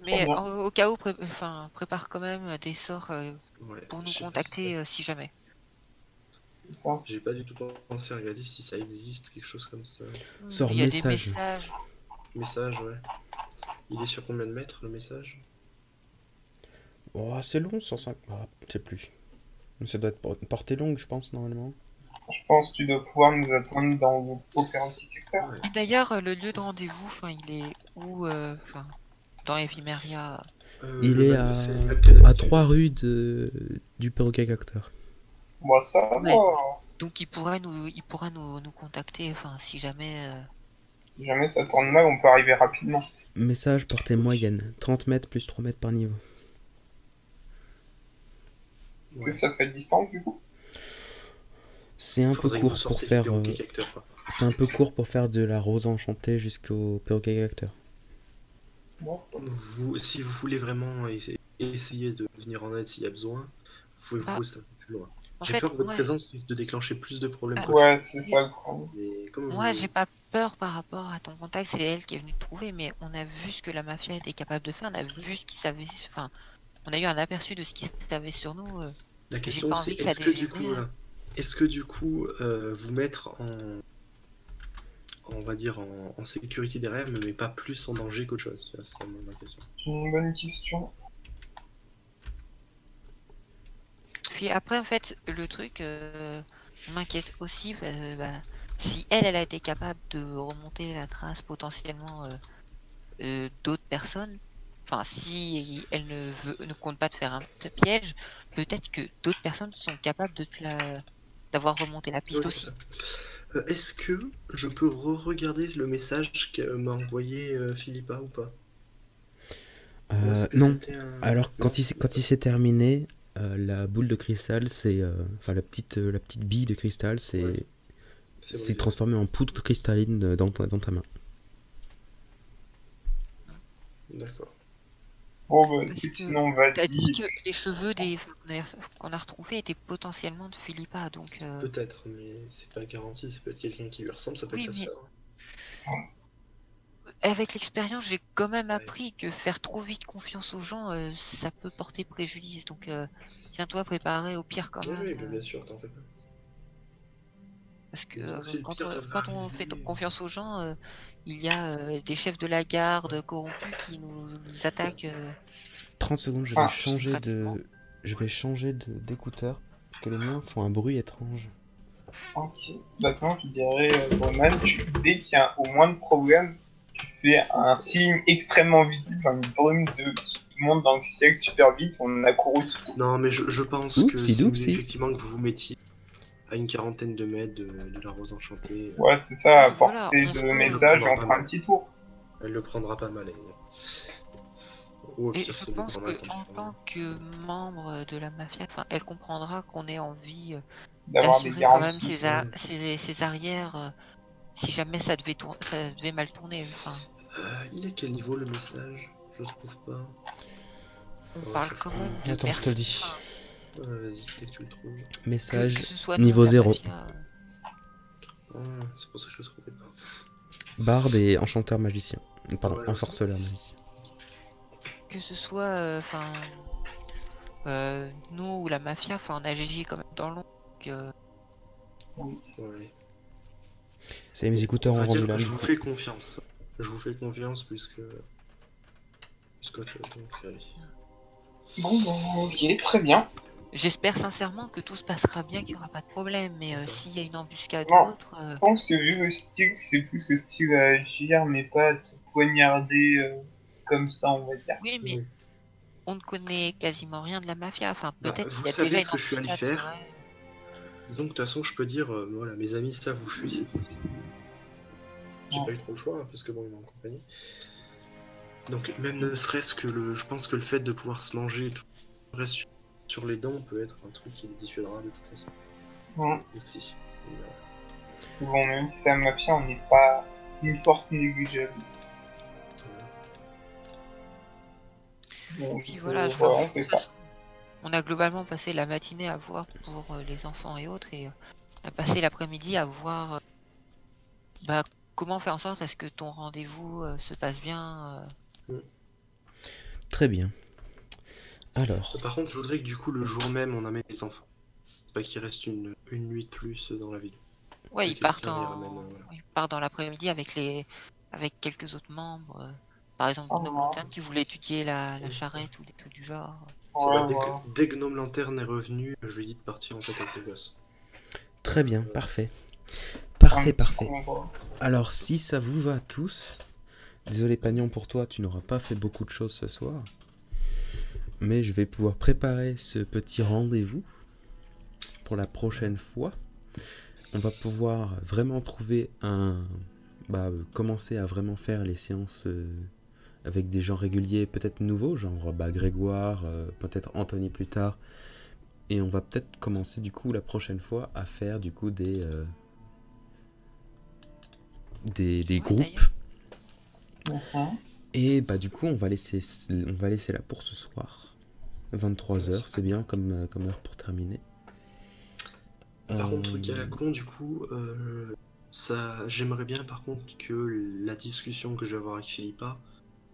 Mais bien. au cas où, prépare quand même des sorts Ouais, pour nous je sais pas contacter si jamais. C'est ça. J'ai pas du tout pensé à regarder si ça existe, quelque chose comme ça. Sors Il y a message. des messages. Message, ouais. Il est sur combien de mètres le message? Oh, c'est long, 105. Ah, je sais plus. Ça doit être une portée longue, je pense, normalement. Je pense que tu dois pouvoir nous attendre dans vos opératifs. Ouais. Et d'ailleurs, le lieu de rendez-vous, enfin, il est où enfin, dans Evimeria. Il Le est bac- à, c'est le bac de- à 3 rues du perroquet cacteur. Bon, ça va. Ouais. Donc il pourra nous contacter, enfin, si jamais. Si jamais ça tourne mal, on peut arriver rapidement. Message portée moyenne. 30 mètres plus 3 mètres par niveau. Est-ce Ouais. que ça fait de distance du coup? C'est un peu Faudrait que vous court pour sortiez faire. du perroquet cacteur, quoi. C'est un peu court pour faire de la rose enchantée jusqu'au perroquet cacteur. Bon. Si vous voulez vraiment essayer de venir en aide s'il y a besoin, vous pouvez vous Ah. poser un peu plus loin. En J'ai fait, peur que votre ouais. présence risque de déclencher plus de problèmes. Ah. qu'autre Ouais, c'est ça le problème. chose. Mais comme Moi, vous- j'ai pas peur par rapport à ton contact, c'est elle qui est venue te trouver, mais on a vu ce que la mafia était capable de faire, on a vu ce qu'ils savaient, enfin, on a eu un aperçu de ce qu'ils savaient sur nous. La question pas c'est envie que ça dégénère. est-ce que du coup vous mettre on va dire en sécurité derrière, mais pas plus en danger qu'autre chose. C'est ça ma question. C'est une bonne question. Puis après, en fait, le truc, je m'inquiète aussi, si elle a été capable de remonter la trace potentiellement d'autres personnes, enfin, si elle ne compte pas te faire un piège, peut-être que d'autres personnes sont capables d'avoir remonté la piste Oui, aussi. c'est ça. Est-ce que je peux re-regarder le message que m'a envoyé Philippa ou pas? Ou est-ce que Non. c'était un... Alors, Non, quand il s'est terminé, la boule de cristal, c'est. Enfin, la petite bille de cristal, Ouais. c'est c'est brisé. transformé en poudre cristalline dans ta main. D'accord. Bon, bah, Parce écoute, que sinon, t'as dit vas-y. que les cheveux qu'on a retrouvés étaient potentiellement de Philippa, donc Peut-être, mais c'est pas garanti. Ça peut être quelqu'un qui lui ressemble, ça peut oui, être sa mais sœur. avec l'expérience, j'ai quand même Ouais. appris que faire trop vite confiance aux gens, ça peut porter préjudice. Donc tiens-toi préparé au pire quand Oui, même. oui, mais bien sûr, t'en fais pas. Parce que Disons que si le pire devait quand on fait arriver... confiance aux gens, il y a des chefs de la garde corrompus qui nous attaquent 30 secondes, Ah, gratuitement. je vais changer d'écouteur, parce que les miens font un bruit étrange. ok. Maintenant, je dirais, Roman, dès qu'il y a au moins de problème, tu fais un signe extrêmement visible, une brume qui monte dans le ciel super vite, on accourt aussi. Non, mais je pense que Oupsie c'est mieux doupsie. effectivement que vous vous mettiez à une quarantaine de mètres de la Rose Enchantée. Ouais, c'est ça, à Oui, voilà, portée on se de pose. message, Non, on pas fera un mal. petit tour. Elle le prendra pas mal. Ou au Et pire, je c'est le pense grand que mal, tant en pis. tant que membre de la mafia, enfin, elle comprendra qu'on ait envie D'avoir des d'assurer quand même garanties. ses arrières si jamais ça devait mal tourner. Enfin, Il est quel niveau le message? Je le trouve pas. on Ouais, parle cherche quand pas. même de Attends, je te le dis. enfin, Vas-y, dès que tu le trouves. que Message ce soit niveau nous, la 0. mafia, C'est pour ça que je le trouvais pas. Barde et enchanteur magicien. Pardon, Voilà, ensorceleur magicien. que ce soit enfin nous ou la mafia, enfin on a GG quand même dans l'ombre. Ouais. Ça y est, mes écouteurs On ont va rendu dire que l'âme. je vous fais confiance. Je vous fais confiance puisque autre chose. Donc, Bon, bah, ok, très bien. J'espère sincèrement que tout se passera bien, qu'il n'y aura pas de problème, mais C'est ça. s'il y a une embuscade Non. ou autre, Je pense que vu le style, c'est plus le style à agir, mais pas à te poignarder comme ça, on va dire. oui, mais Oui. on ne connaît quasiment rien de la mafia. Enfin, Bah, peut-être vous qu'il y a savez déjà ce une que je suis allé embuscade, c'est faire. vrai. Disons que de toute façon, je peux dire, voilà, mes amis savent où je suis, c'est tout. J'ai pas eu trop le choix, hein, parce que bon, ils m'ont accompagné. Donc, même ne serait-ce que je pense que le fait de pouvoir se manger tout le reste sur les dents peut être un truc qui les dissuadera de toute façon. Ouais. Aussi. Bon, même si c'est la mafia, on n'est pas une force négligeable. Bon, Puis voilà, je voilà, vois, on fait ça. on a globalement passé la matinée à voir pour les enfants et autres, et on a passé l'après-midi à voir bah, comment faire en sorte à ce que ton rendez-vous se passe bien. Très bien. Alors, Par contre, je voudrais que du coup, le jour même, on amène les enfants. Pas qu'il reste une nuit de plus dans la ville. Ouais, Que ils partent quelqu'un les ramène, voilà. ils partent dans l'après-midi avec quelques autres membres. Par exemple, Oh, Gnome non. Lanterne qui voulait étudier la charrette ou des trucs du genre. Ça Ouais, va, voilà. dès que Gnome Lanterne est revenu, je lui ai dit de partir en fait avec les gosses. très bien, parfait. Parfait, Un parfait. convoi. Alors, si ça vous va tous, désolé Pagnon pour toi, tu n'auras pas fait beaucoup de choses ce soir, mais je vais pouvoir préparer ce petit rendez-vous pour la prochaine fois. On va pouvoir vraiment trouver commencer à vraiment faire les séances avec des gens réguliers, peut-être nouveaux, genre Grégoire, peut-être Anthony plus tard. Et on va peut-être commencer du coup la prochaine fois à faire du coup des Ouais, groupes. Mhm. Et bah du coup on va laisser là pour ce soir. 23h, c'est bien comme heure pour terminer. Par contre, truc à la con, du coup, j'aimerais bien par contre que la discussion que je vais avoir avec Philippa,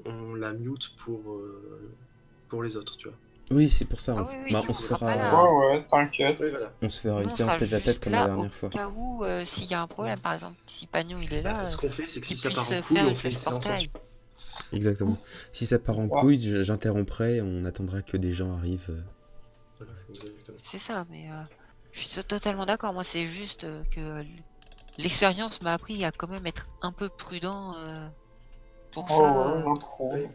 on la mute pour les autres, tu vois. Oui, c'est pour ça. Ah oui, nous, On se sera fera, pas là. Ouais, t'inquiète. Oui, voilà. on se fera Nous, une on séance sera tête à tête juste comme la là dernière au fois. cas où s'il y a un problème, par exemple, si Pagnon il est Bah, là, ce qu'on fait, c'est que si qu'il ça part puisse en couille, faire on une fait une flèche séance portail. ensemble. Exactement. Si ça part en Ouais. couille, j'interromprai, on attendra que des gens arrivent. Voilà, exactement. C'est ça, mais je suis totalement d'accord. Moi, c'est juste que l'expérience m'a appris à quand même être un peu prudent pour Oh, ça. ouais, non, trop. Ouais.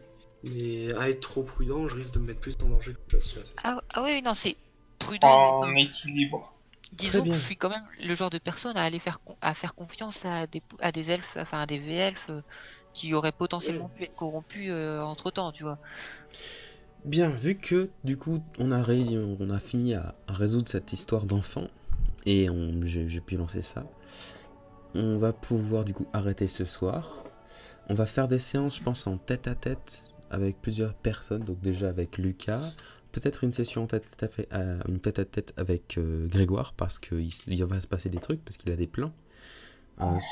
Mais à être trop prudent, je risque de me mettre plus en danger que ça. Ah oui, non, c'est prudent, mais En équilibre. Disons que bien. je suis quand même le genre de personne à aller à faire confiance à des elfes, enfin à des V-elfes qui auraient potentiellement pu être corrompus entre temps, tu vois. Bien, vu que du coup on a fini à résoudre cette histoire d'enfant et j'ai pu lancer ça, on va pouvoir du coup arrêter ce soir. On va faire des séances, je pense, en tête à tête avec plusieurs personnes, donc déjà avec Lucas, peut-être une session en une tête à tête avec Grégoire parce qu'il va se passer des trucs, parce qu'il a des plans,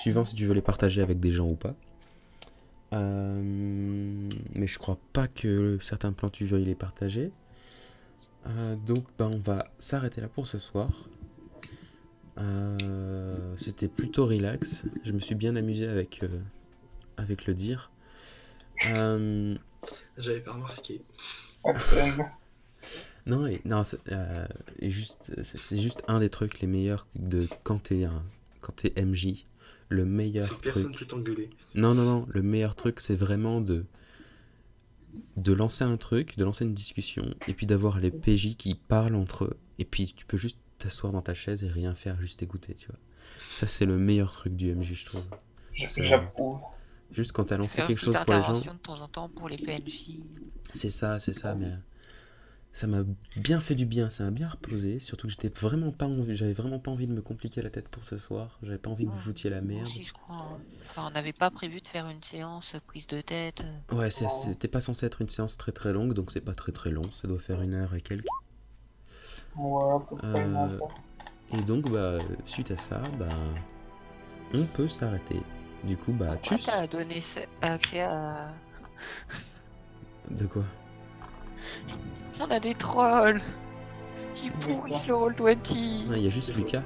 suivant si tu veux les partager avec des gens ou pas. Mais je crois pas que certains plans tu veuilles les partager. Donc on va s'arrêter là pour ce soir. C'était plutôt relax. Je me suis bien amusé avec le dire. J'avais pas remarqué. Non, c'est juste un des trucs les meilleurs de quand t'es MJ. Le meilleur C'est que personne truc. peut t'engueuler. Non, le meilleur truc, c'est vraiment de lancer un truc, de lancer une discussion, et puis d'avoir les PJ qui parlent entre eux, et puis tu peux juste t'asseoir dans ta chaise et rien faire, juste écouter, tu vois. Ça, c'est le meilleur truc du MJ, je trouve. J'approuve. Juste quand t'as lancé Faire une quelque chose petite pour les gens, intervention de temps en temps pour les PNJ. c'est ça, mais ça m'a bien fait du bien, ça m'a bien reposé, surtout que j'avais vraiment pas envie de me compliquer la tête pour ce soir, j'avais pas envie que vous foutiez la Moi merde. aussi, je crois. Hein. Enfin, on n'avait pas prévu de faire une séance prise de tête. Ouais, c'était pas censé être une séance très très longue, donc c'est pas très très long, ça doit faire 1 heure et quelques. Ouais, à peu près une heure. Et donc, suite à ça, on peut s'arrêter. Du coup, Pourquoi tchuss. t'as donné accès à... De quoi? On a des trolls qui pourrissent le Roll20. Non, il y a juste Lucas.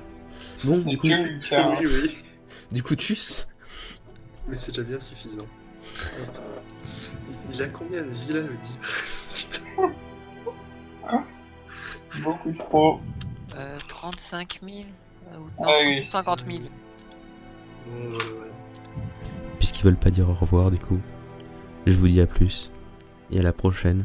Bon, du coup, Oui. du coup, tchuss. Mais c'est déjà bien suffisant. Il a combien de vie là, le dit? Beaucoup trop. 35 000 ou Ah oui. 50 000. Bon, Puisqu'ils veulent pas dire au revoir, du coup, je vous dis à plus. Et à la prochaine.